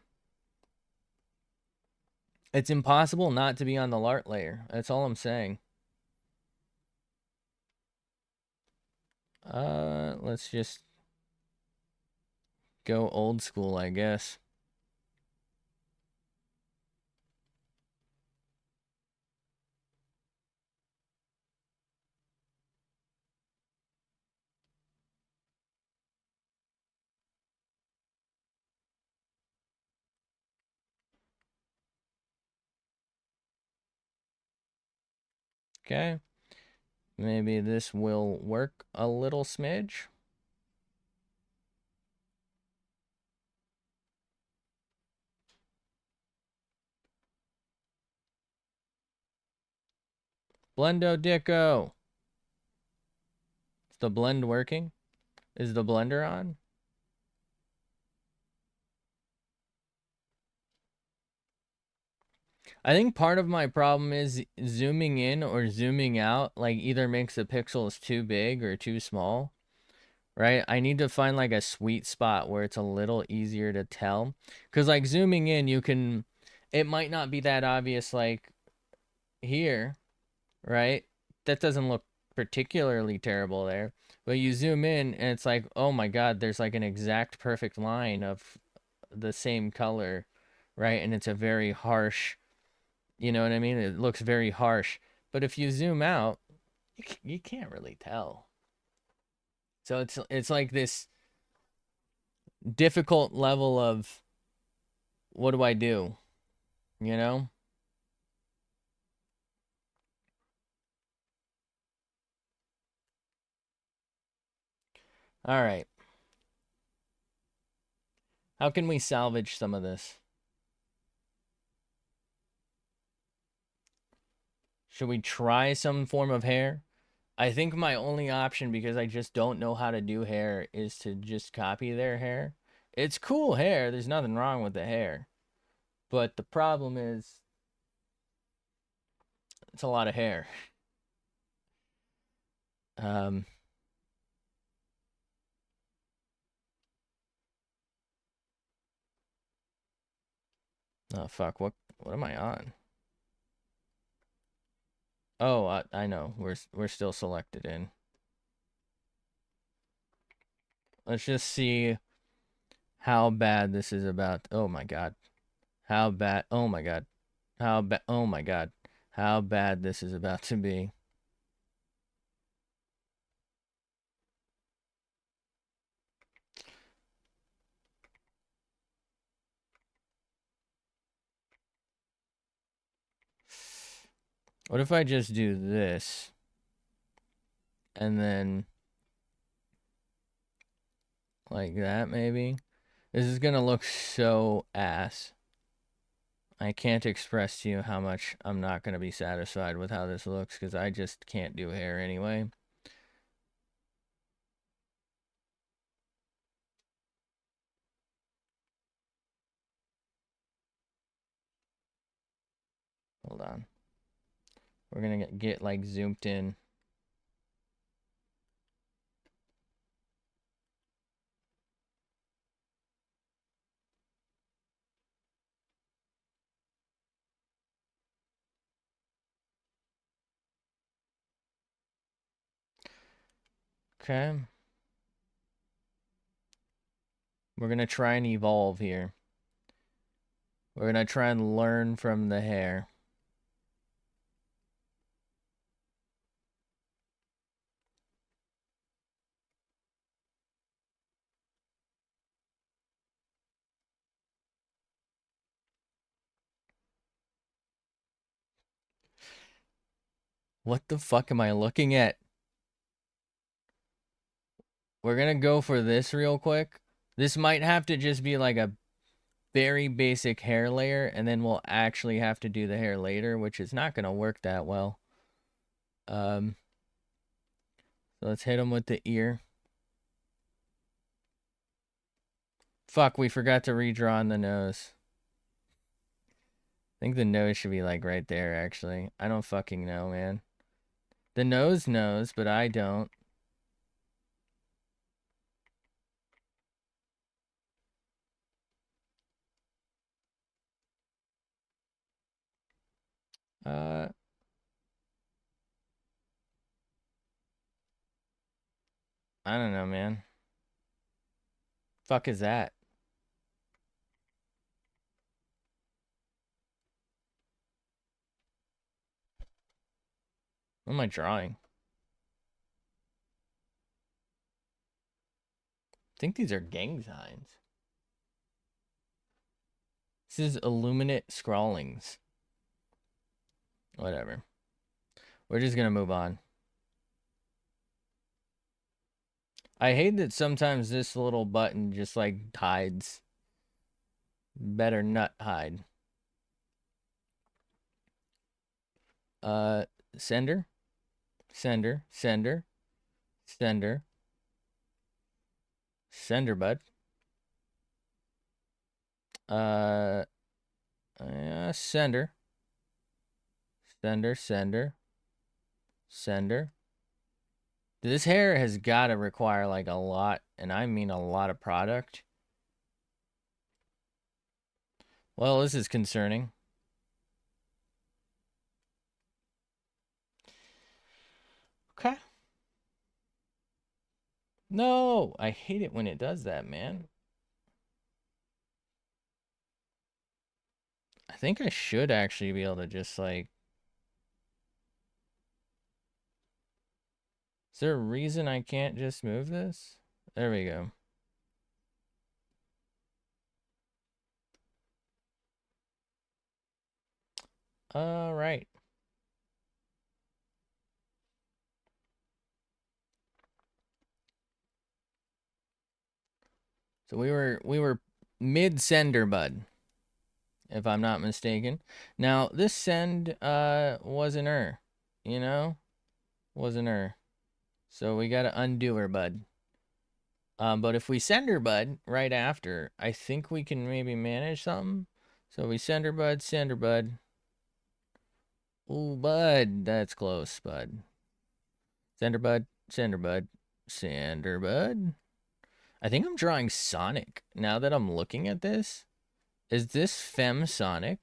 It's impossible not to be on the LART layer. That's all I'm saying. Let's just go old school, I guess. Okay. Maybe this will work a little smidge. Blendo Dicko. Is the blend working? Is the blender on? I think part of my problem is zooming in or zooming out, like either makes the pixels too big or too small, right? I need to find like a sweet spot where it's a little easier to tell. Because like zooming in, it might not be that obvious like here, right? That doesn't look particularly terrible there. But you zoom in and it's like, oh my God, there's like an exact perfect line of the same color, right? And it's a very harsh, you know what I mean? It looks very harsh. But if you zoom out, you can't really tell. So it's like this difficult level of what do I do? You know? All right. How can we salvage some of this? Should we try some form of hair? I think my only option, because I just don't know how to do hair, is to just copy their hair. It's cool hair. There's nothing wrong with the hair. But the problem is, it's a lot of hair. Um, oh fuck, what am I on? Oh, I know. We're still selected in. Let's just see how bad this is about. Oh my god. How bad? Oh my god. How bad? Oh my god. How bad this is about to be. What if I just do this and then like that maybe? This is gonna look so ass. I can't express to you how much I'm not going to be satisfied with how this looks because I just can't do hair anyway. Hold on. We're going to get like zoomed in. Okay. We're going to try and evolve here. We're going to try and learn from the hair. What the fuck am I looking at? We're going to go for this real quick. This might have to just be like a very basic hair layer, and then we'll actually have to do the hair later, which is not going to work that well. So let's hit him with the ear. Fuck, we forgot to redraw on the nose. I think the nose should be like right there, actually. I don't fucking know, man. The nose knows, but I don't. I don't know, man. Fuck is that? What am I drawing? I think these are gang signs. This is illuminate scrawlings. Whatever. We're just gonna move on. I hate that sometimes this little button just like hides. Better nut hide. Sender, sender, sender, sender, sender, bud. Sender, sender, sender, sender. This hair has got to require like a lot, and I mean a lot of product. Well, this is concerning. Okay. No, I hate it when it does that, man. I think I should actually be able to just like... Is there a reason I can't just move this? There we go. All right. So we were mid-sender, bud, if I'm not mistaken. Now, this send wasn't her, you know? Wasn't her. So we got to undo her, bud. But if we send her, bud, right after, I think we can maybe manage something. So we send her, bud, send her, bud. Ooh, bud, that's close, bud. Send her, bud, send her, bud, send her, bud. I think I'm drawing Sonic now that I'm looking at this. Is this Femme Sonic?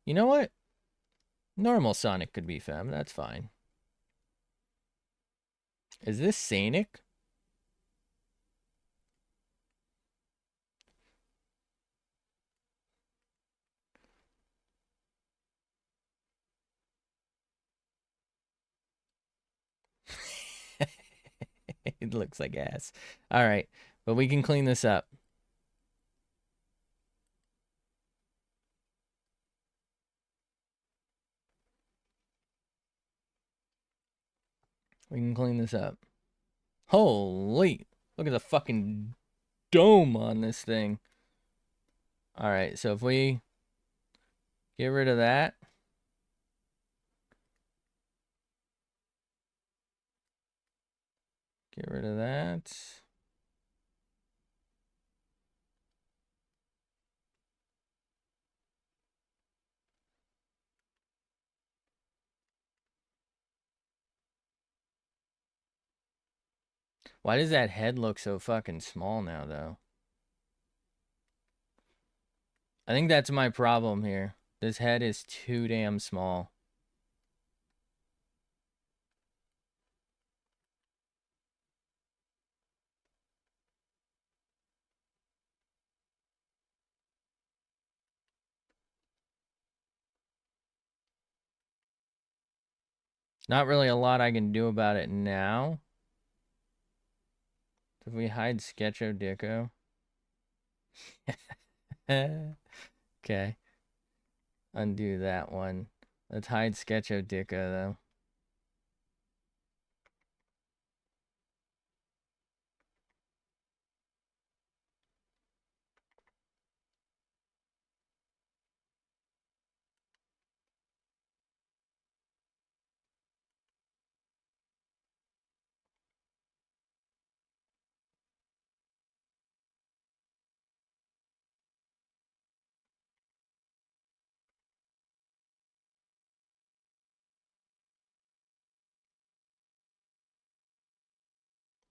You know what? Normal Sonic could be Femme. That's fine. Is this Sanic? It looks like ass. All right. But we can clean this up. We can clean this up. Holy. Look at the fucking dome on this thing. All right. So if we Get rid of that. Get rid of that. Why does that head look so fucking small now, though? I think that's my problem here. This head is too damn small. Not really a lot I can do about it now. If we hide Sketcho Dicko. Okay. Undo that one. Let's hide Sketcho Dicko, though.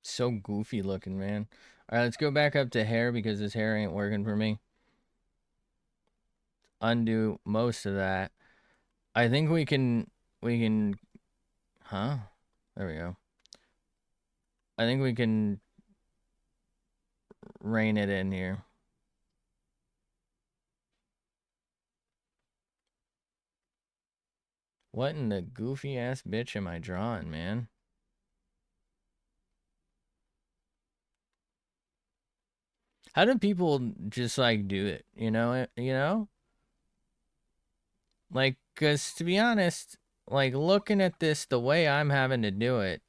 So goofy looking, man. All right, let's go back up to hair because this hair ain't working for me. Undo most of that. I think huh? There we go. I think we can rein it in here. What in the goofy ass bitch am I drawing, man? How do people just like do it? Like, cause to be honest, like looking at this the way I'm having to do it,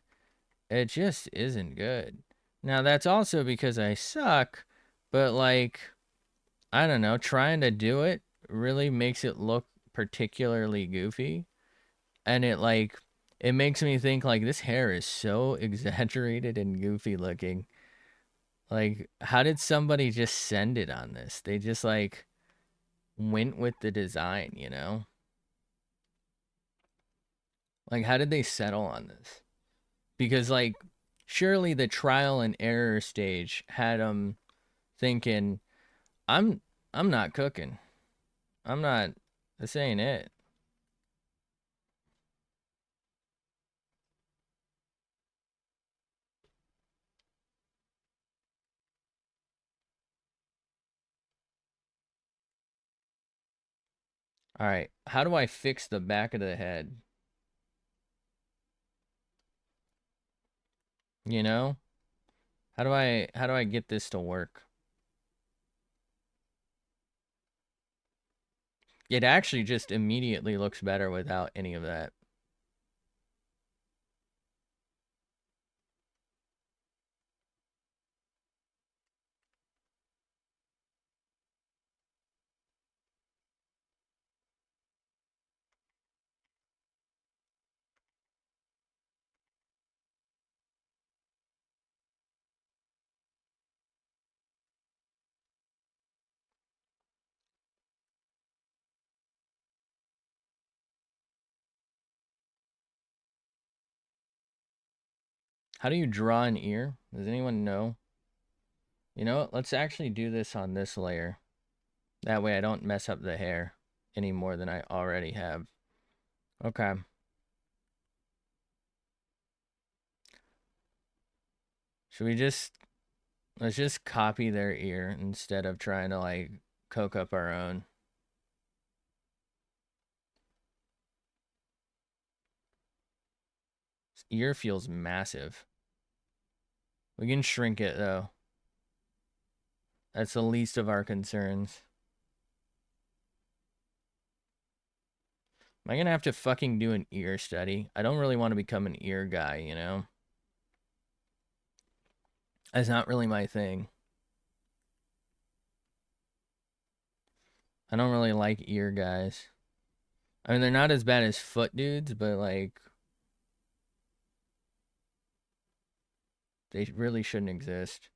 it just isn't good. Now that's also because I suck, but like, I don't know, trying to do it really makes it look particularly goofy. And it makes me think like this hair is so exaggerated and goofy looking. Like, how did somebody just send it on this? They just like went with the design, you know? Like, how did they settle on this? Because like, surely the trial and error stage had them thinking, I'm I'm not cooking. I'm not. This ain't it. All right. How do I fix the back of the head? You know? How do I get this to work? It actually just immediately looks better without any of that. How do you draw an ear? Does anyone know? You know what? Let's actually do this on this layer. That way I don't mess up the hair any more than I already have. Okay. Should we let's just copy their ear instead of trying to like coke up our own. This ear feels massive. We can shrink it though. That's the least of our concerns. Am I gonna have to fucking do an ear study? I don't really want to become an ear guy, you know? That's not really my thing. I don't really like ear guys. I mean, they're not as bad as foot dudes, but like they really shouldn't exist.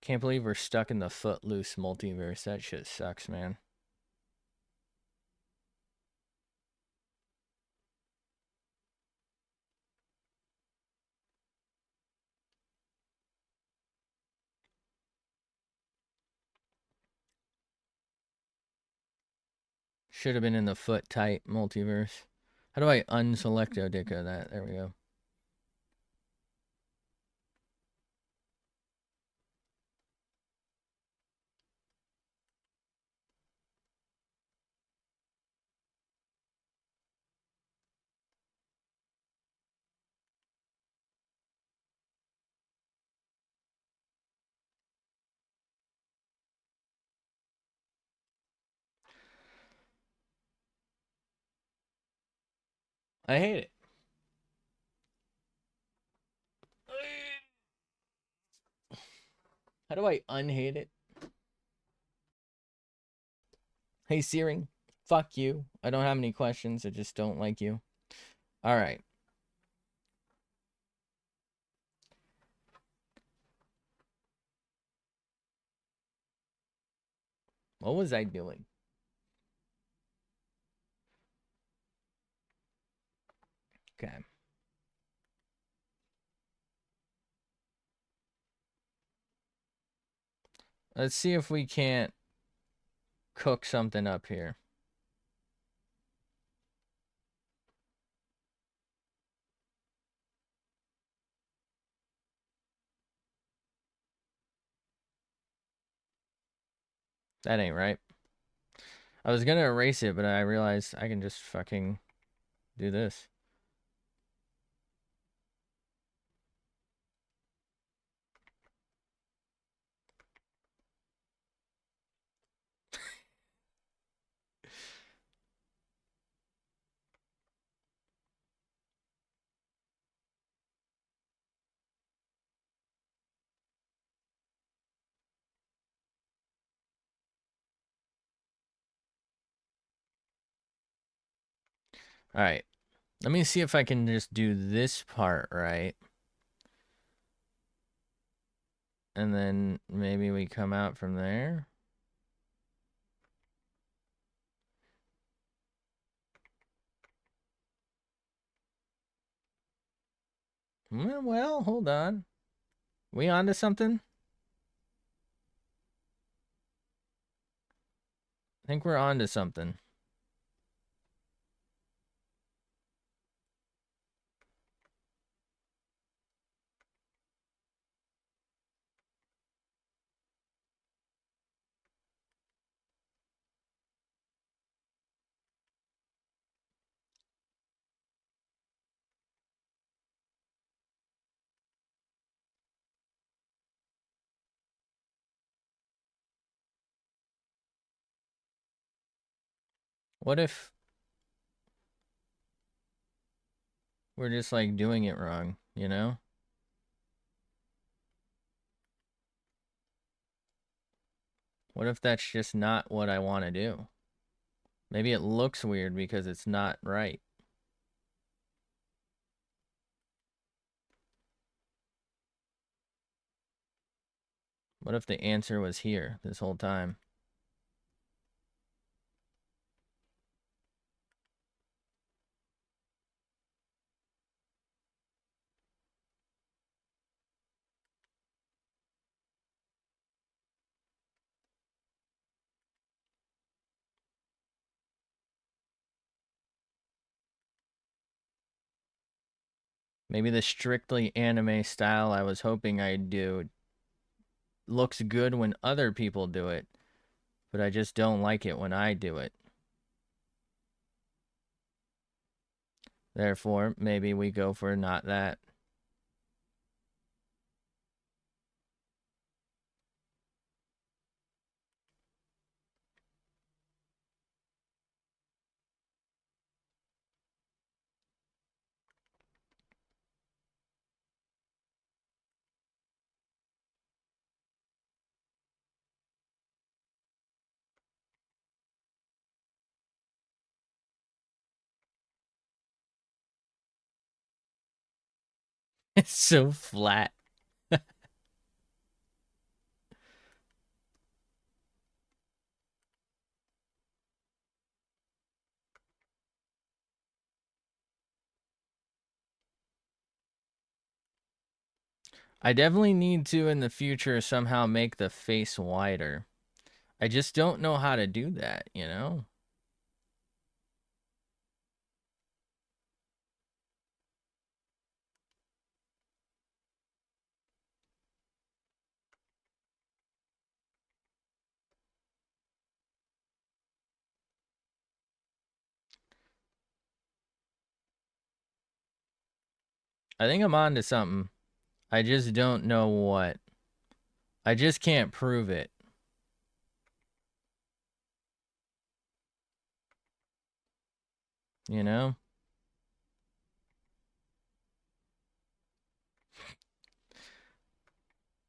Can't believe we're stuck in the Footloose multiverse. That shit sucks, man. Should have been in the foot tight multiverse. How do I unselect Odika that? There we go. I hate it. How do I unhate it? Hey, Searing. Fuck you. I don't have any questions. I just don't like you. All right. What was I doing? Okay. Let's see if we can't cook something up here. That ain't right. I was gonna erase it, but I realized I can just fucking do this. All right. Let me see if I can just do this part right. And then maybe we come out from there. Well, hold on. We onto something? I think we're onto something. What if we're just like doing it wrong, you know? What if that's just not what I want to do? Maybe it looks weird because it's not right. What if the answer was here this whole time? Maybe the strictly anime style I was hoping I'd do looks good when other people do it, but I just don't like it when I do it. Therefore, maybe we go for not that. It's so flat. I definitely need to in the future somehow make the face wider. I just don't know how to do that, you know? I think I'm on to something. I just don't know what. I just can't prove it, you know?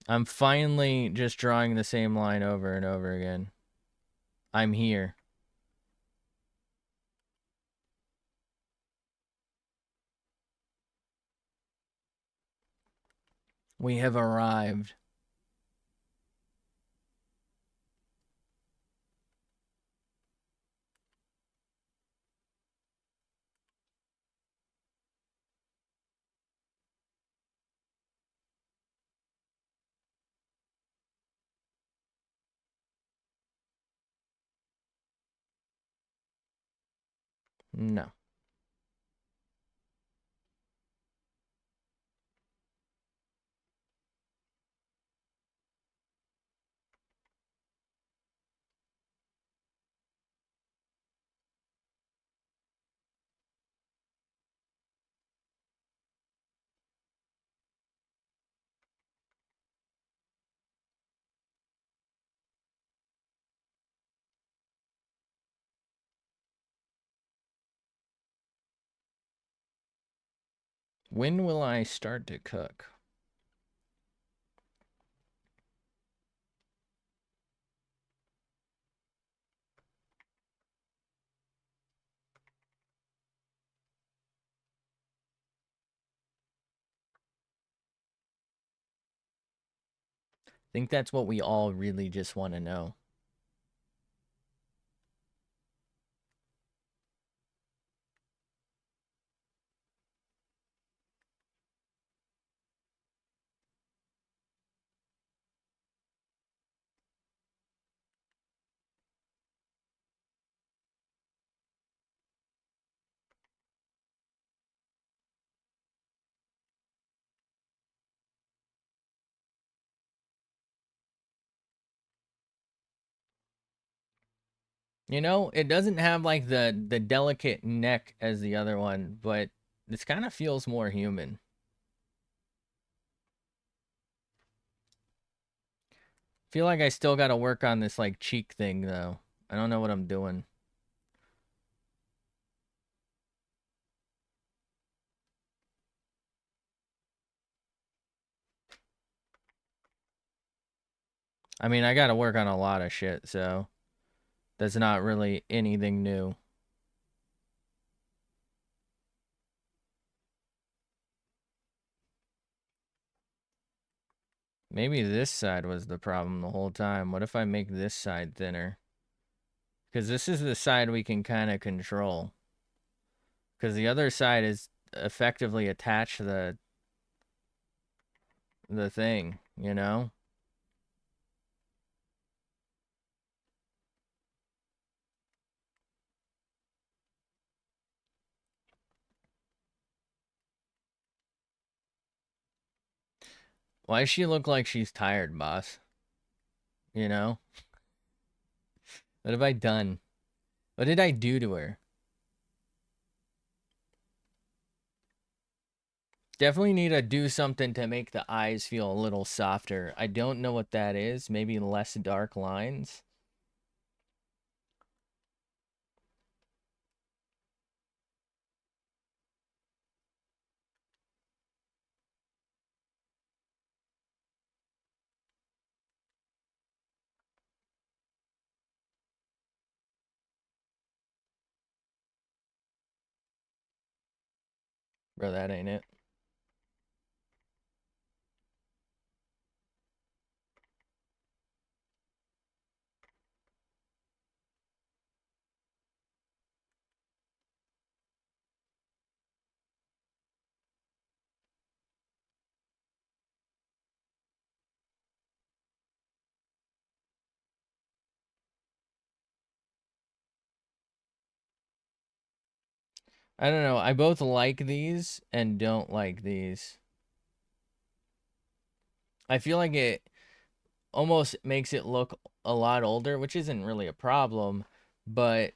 I'm finally just drawing the same line over and over again. I'm here. We have arrived. No. When will I start to cook? I think that's what we all really just want to know. You know, it doesn't have like the delicate neck as the other one, but this kind of feels more human. Feel like I still got to work on this like cheek thing though. I don't know what I'm doing. I mean, I got to work on a lot of shit, so that's not really anything new. Maybe this side was the problem the whole time. What if I make this side thinner? Because this is the side we can kind of control. Because the other side is effectively attached to the thing, you know? Why does she look like she's tired, boss? You know? What have I done? What did I do to her? Definitely need to do something to make the eyes feel a little softer. I don't know what that is. Maybe less dark lines. Bro, that ain't it. I don't know. I both like these and don't like these. I feel like it almost makes it look a lot older, which isn't really a problem, but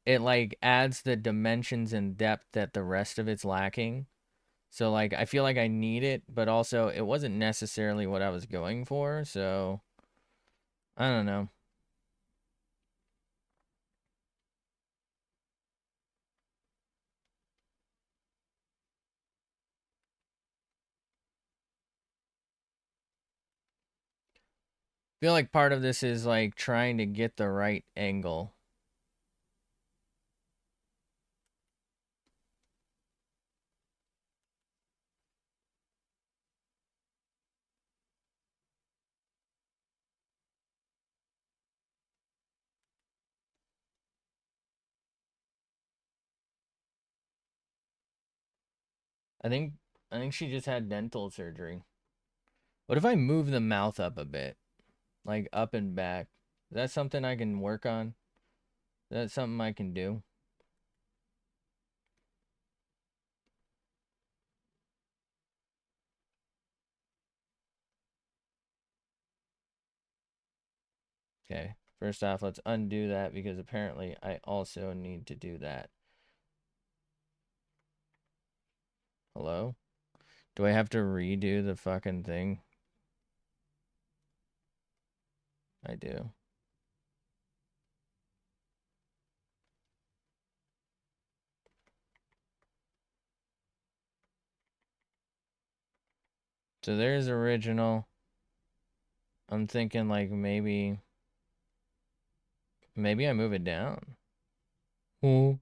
it like adds the dimensions and depth that the rest of it's lacking. So like I feel like I need it, but also it wasn't necessarily what I was going for, so I don't know. I feel like part of this is like trying to get the right angle. I think I think she just had dental surgery. What if I move the mouth up a bit? Like up and back. Is that something I can work on? Is that something I can do? Okay. First off, let's undo that because apparently I also need to do that. Hello? Do I have to redo the fucking thing? I do. So there's original. I'm thinking like maybe I move it down. Oh.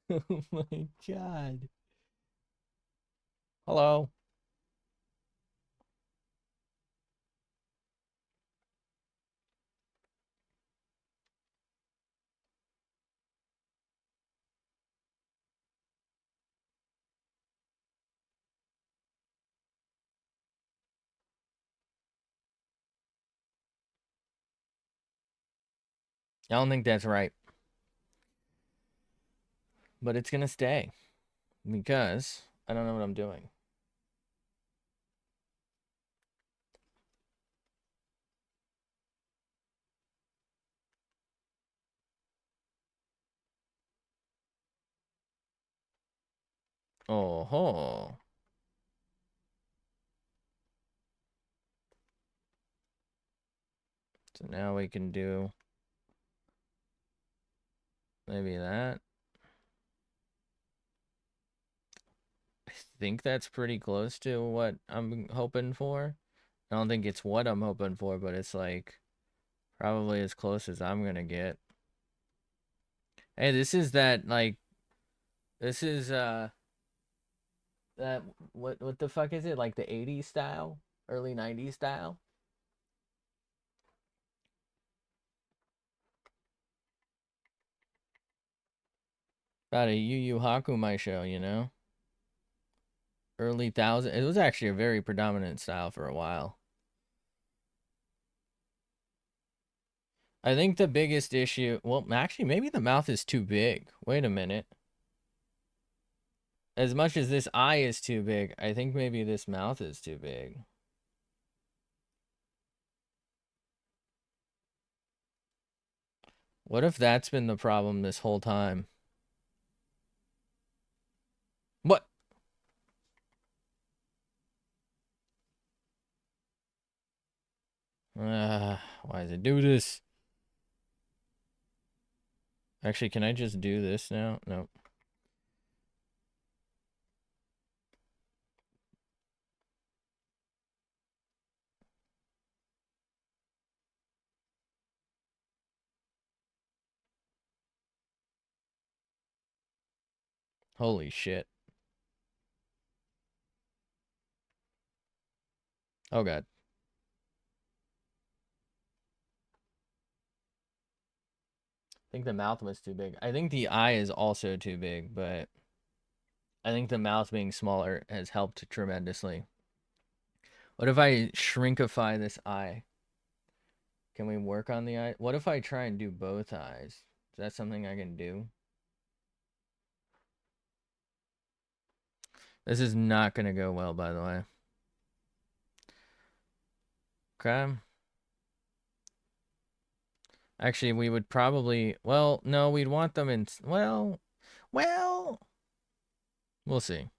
Oh my god. Hello. I don't think that's right. But it's gonna stay. Because I don't know what I'm doing. Oh ho. So now we can do maybe that. I think that's pretty close to what I'm hoping for. I don't think it's what I'm hoping for, but it's like probably as close as I'm gonna get. Hey, this is that like this is that what the fuck is it? Like the 80s style? Early 90s style? About a Yu Yu Hakumai show, you know? Early thousand. It was actually a very predominant style for a while. I think the biggest issue, well, actually, maybe the mouth is too big. Wait a minute. As much as this eye is too big, I think maybe this mouth is too big. What if that's been the problem this whole time? What? Why does it do this? Actually, can I just do this now? No. Holy shit. Oh god. I think the mouth was too big. I think the eye is also too big, but I think the mouth being smaller has helped tremendously. What if I shrinkify this eye? Can we work on the eye? What if I try and do both eyes? Is that something I can do? This is not going to go well, by the way. Okay. Actually, we would probably... Well, no, we'd want them in... Well... We'll see.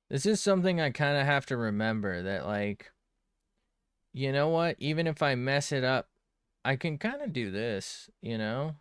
This is something I kind of have to remember, that, like... You know what? Even if I mess it up, I can kind of do this, you know?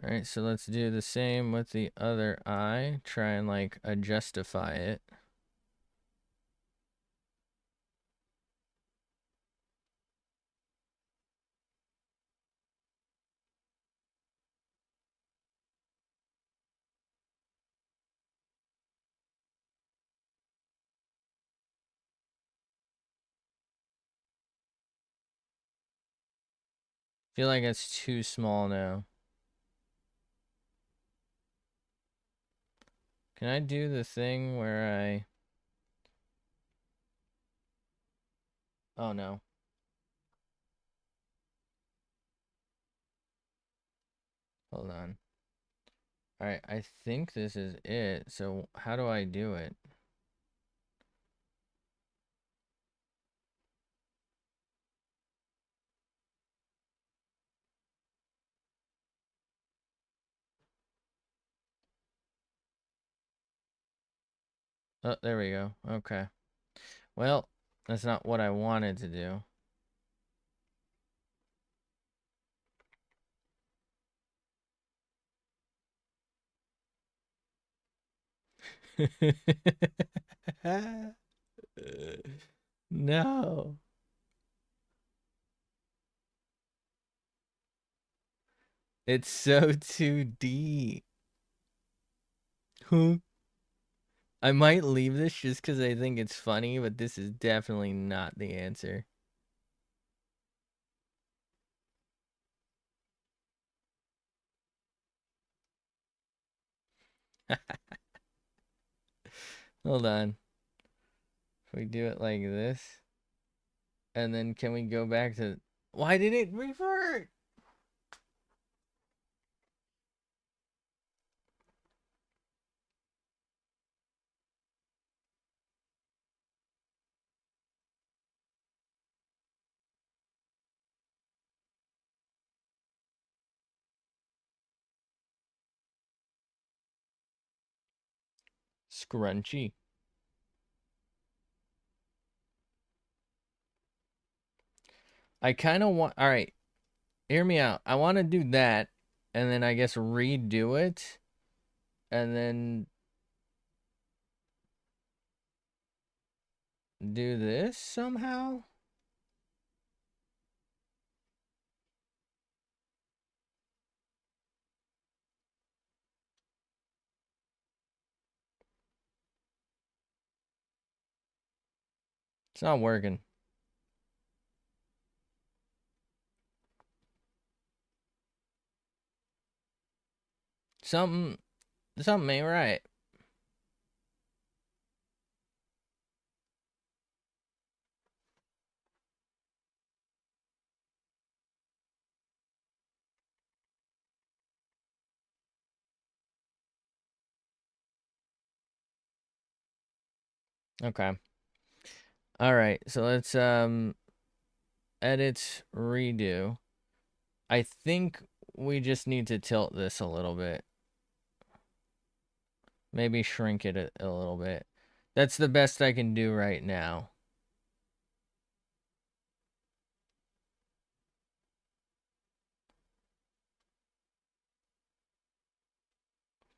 Alright, so let's do the same with the other eye. Try and, like, adjustify it. Feel like it's too small now. Can I do the thing where I... Oh, no. Hold on. Alright, I think this is it. So, how do I do it? Oh, there we go. Okay. Well, that's not what I wanted to do. No. It's so 2D. Huh? I might leave this just because I think it's funny, but this is definitely not the answer. Hold on. If we do it like this, and then can we go back to... Why did it revert? Scrunchy. I kind of want... All right, hear me out. I want to do that, and then I guess redo it, and then do this somehow. It's not working. Something ain't right. Okay. All right, so let's edit, redo. I think we just need to tilt this a little bit. Maybe shrink it a little bit. That's the best I can do right now.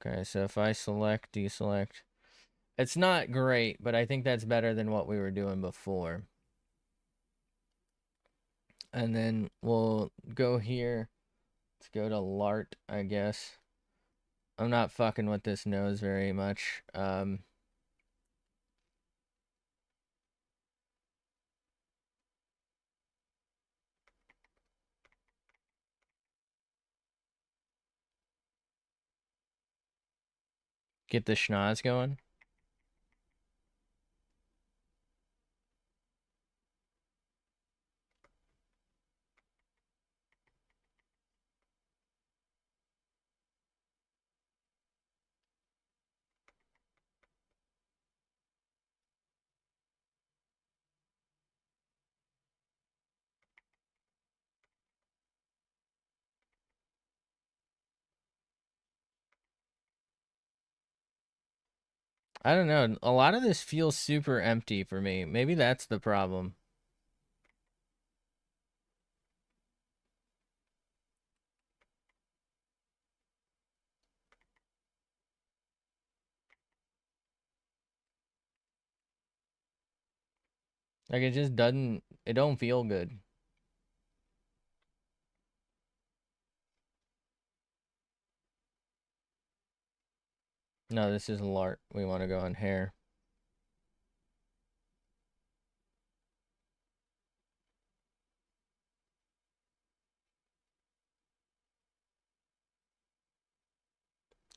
Okay, so if I select, deselect, it's not great, but I think that's better than what we were doing before. And then we'll go here. Let's go to Lart, I guess. I'm not fucking with this nose very much. Get the schnoz going. I don't know. A lot of this feels super empty for me. Maybe that's the problem. Like it just doesn't, it don't feel good. No, this is Lart. We want to go on hair.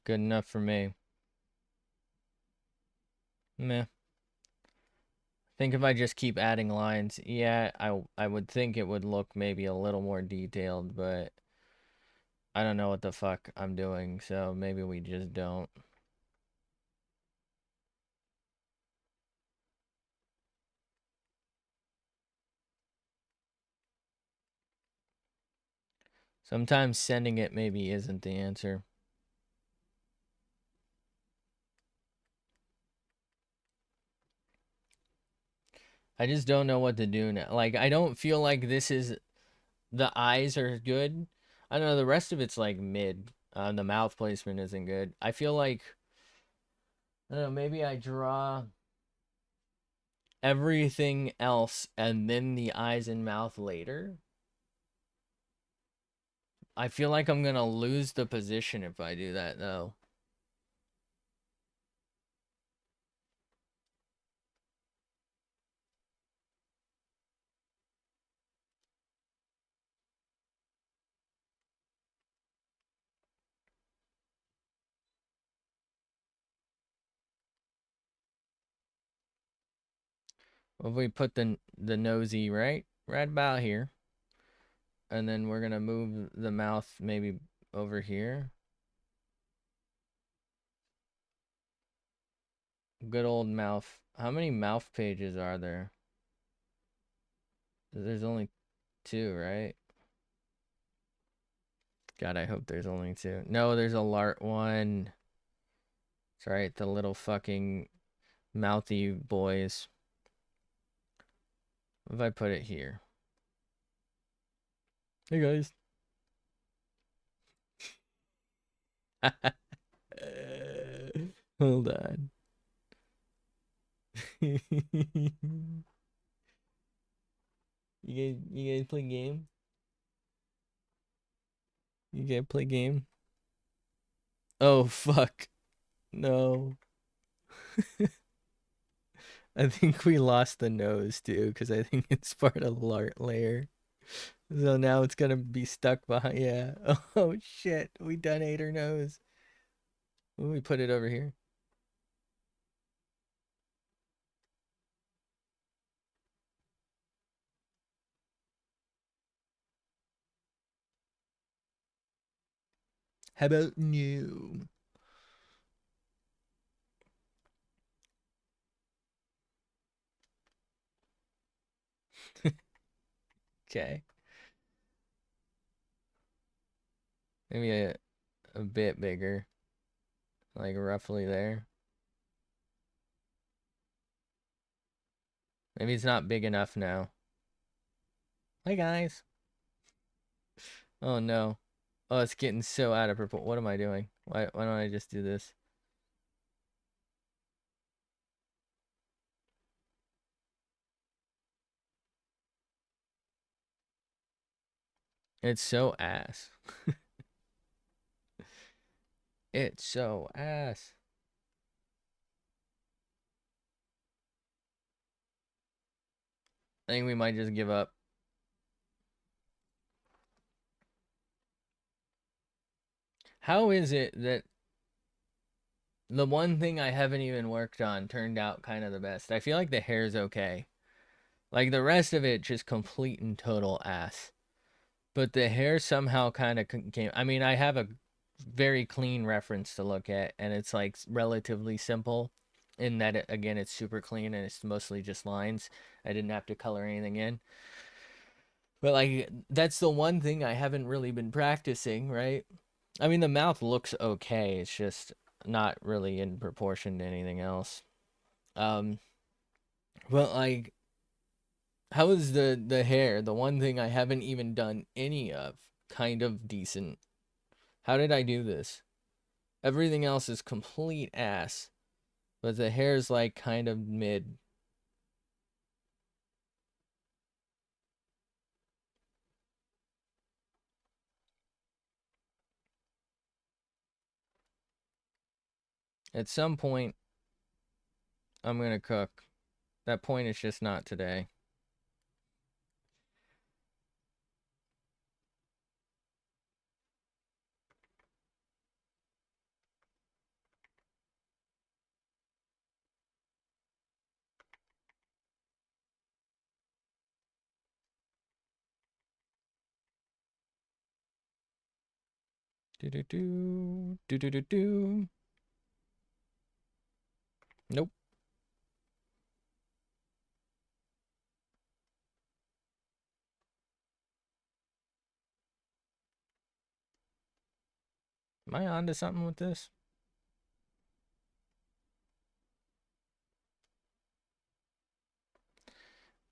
Good enough for me. Meh. Think if I just keep adding lines, yeah, I would think it would look maybe a little more detailed, but I don't know what the fuck I'm doing, so maybe we just don't. Sometimes sending it maybe isn't the answer. I just don't know what to do now. Like, I don't feel like this is, the eyes are good. I don't know, the rest of it's like mid. The mouth placement isn't good. I feel like, I don't know, maybe I draw everything else and then the eyes and mouth later. I feel like I'm gonna lose the position if I do that though. Well, if we put the nosy right about here, and then we're gonna move the mouth maybe over here. Good old mouth. How many mouth pages are there? There's only 2, right? God, I hope there's only 2. No, there's a Lart one. That's right, the little fucking mouthy boys. What if I put it here? Hey guys. Hold on. You guys play game? You guys play game? Oh fuck. No. I think we lost the nose too, because I think it's part of Lart layer. So now it's gonna be stuck behind. Yeah. Oh shit. We done ate her nose. When we put it over here. How about new? Okay. Maybe a bit bigger. Like roughly there. Maybe it's not big enough now. Hey guys. Oh no. Oh, it's getting so out of proportion. What am I doing? Why don't I just do this? It's so ass. It's so ass. I think we might just give up. How is it that the one thing I haven't even worked on turned out kind of the best? I feel like the hair's okay. Like the rest of it, just complete and total ass. But the hair somehow kind of came. I mean, I have a very clean reference to look at, and it's like relatively simple in that, again, it's super clean and it's mostly just lines. I didn't have to color anything in. But like, that's the one thing I haven't really been practicing, right? I mean, the mouth looks okay. It's just not really in proportion to anything else. Um, but like, how is the hair? The one thing I haven't even done any of, kind of decent. How did I do this? Everything else is complete ass, but the hair's like kind of mid. At some point, I'm gonna cook. That point is just not today. Do do do do do do do. Nope. Am I onto something with this?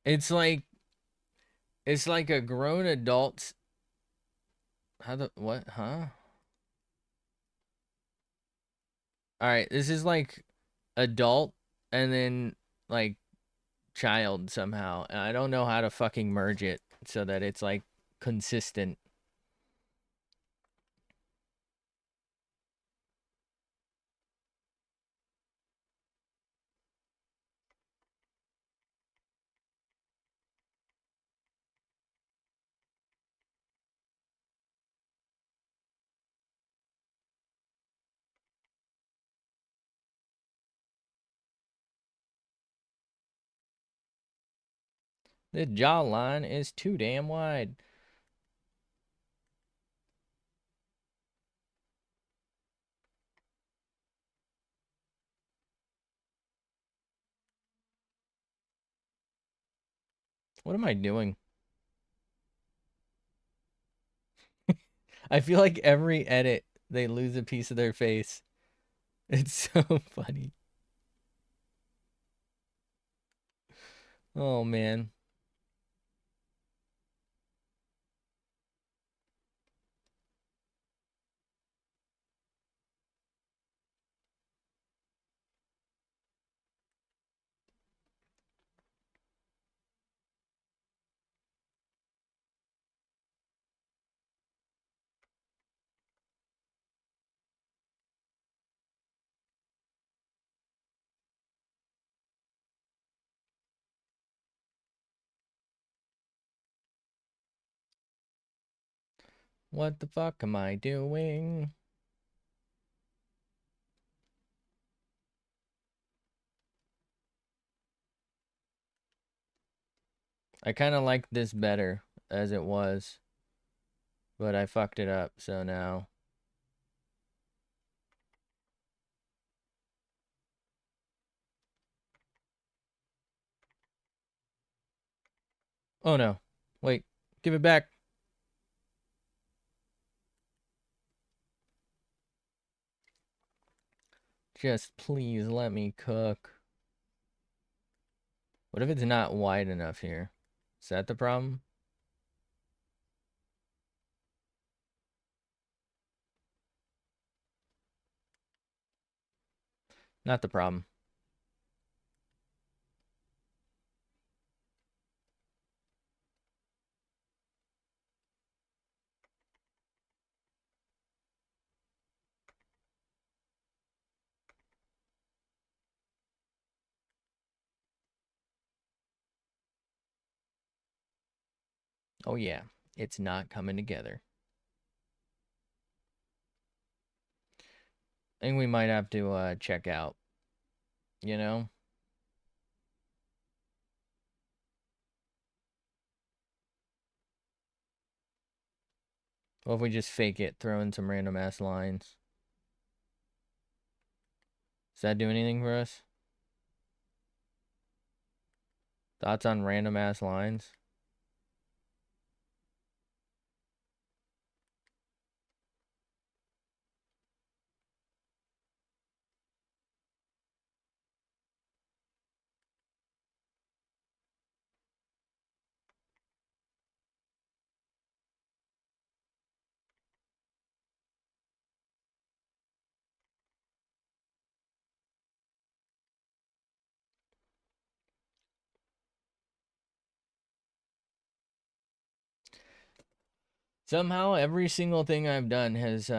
It's like a grown adult's. How the what? Huh? All right, this is like adult and then like child somehow. And I don't know how to fucking merge it so that it's like consistent. The jawline is too damn wide. What am I doing? I feel like every edit they lose a piece of their face. It's so funny. Oh man. What the fuck am I doing? I kind of like this better as it was, but I fucked it up, so now. Oh no. Wait, give it back. Just please let me cook. What if it's not wide enough here? Is that the problem? Not the problem. Oh yeah, it's not coming together. I think we might have to check out, you know? What if we just fake it, throw in some random ass lines? Does that do anything for us? Thoughts on random ass lines? Somehow, every single thing I've done has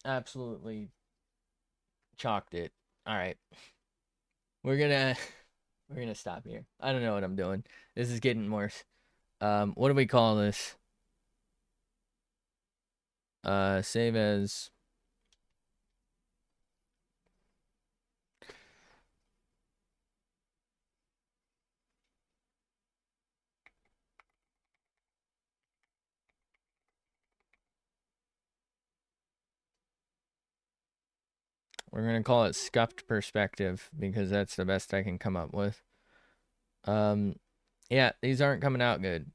absolutely chalked it. All right, we're gonna we're gonna stop here. I don't know what I'm doing. This is getting worse. What do we call this? Save as. We're gonna call it scuffed perspective because that's the best I can come up with. Yeah, these aren't coming out good.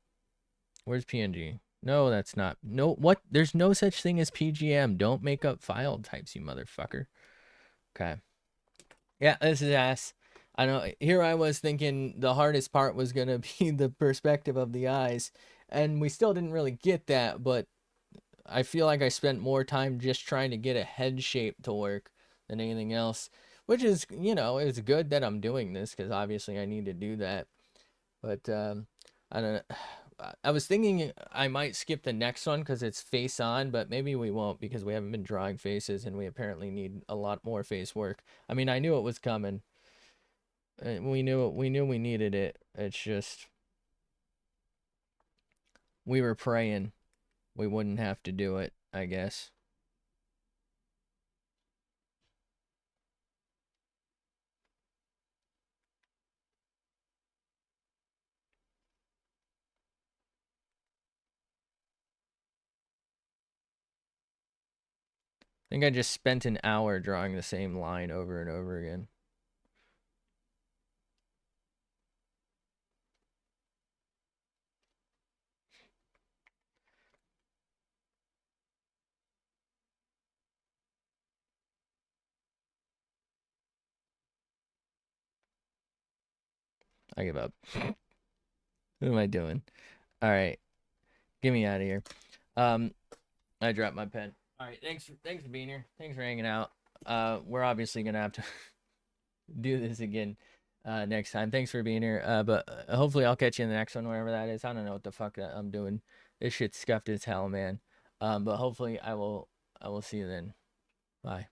Where's PNG? No, that's not. No, what? There's no such thing as PGM. Don't make up file types, you motherfucker. Okay. Yeah, this is ass. I know. Here I was thinking the hardest part was gonna be the perspective of the eyes, and we still didn't really get that. But I feel like I spent more time just trying to get a head shape to work than anything else. Which is, it's good that I'm doing this because obviously I need to do that. But I don't know. I was thinking I might skip the next one because it's face on, but maybe we won't because we haven't been drawing faces and we apparently need a lot more face work. I mean, I knew it was coming. We knew we needed it. It's just we were praying we wouldn't have to do it, I guess. I think I just spent an hour drawing the same line over and over again. I give up. What am I doing? All right, get me out of here. Um, I dropped my pen. All right, thanks for being here. Thanks for hanging out. We're obviously gonna have to do this again next time. Thanks for being here. But hopefully I'll catch you in the next one, wherever that is. I don't know what the fuck I'm doing. This shit's scuffed as hell, man. But hopefully I will see you then. Bye.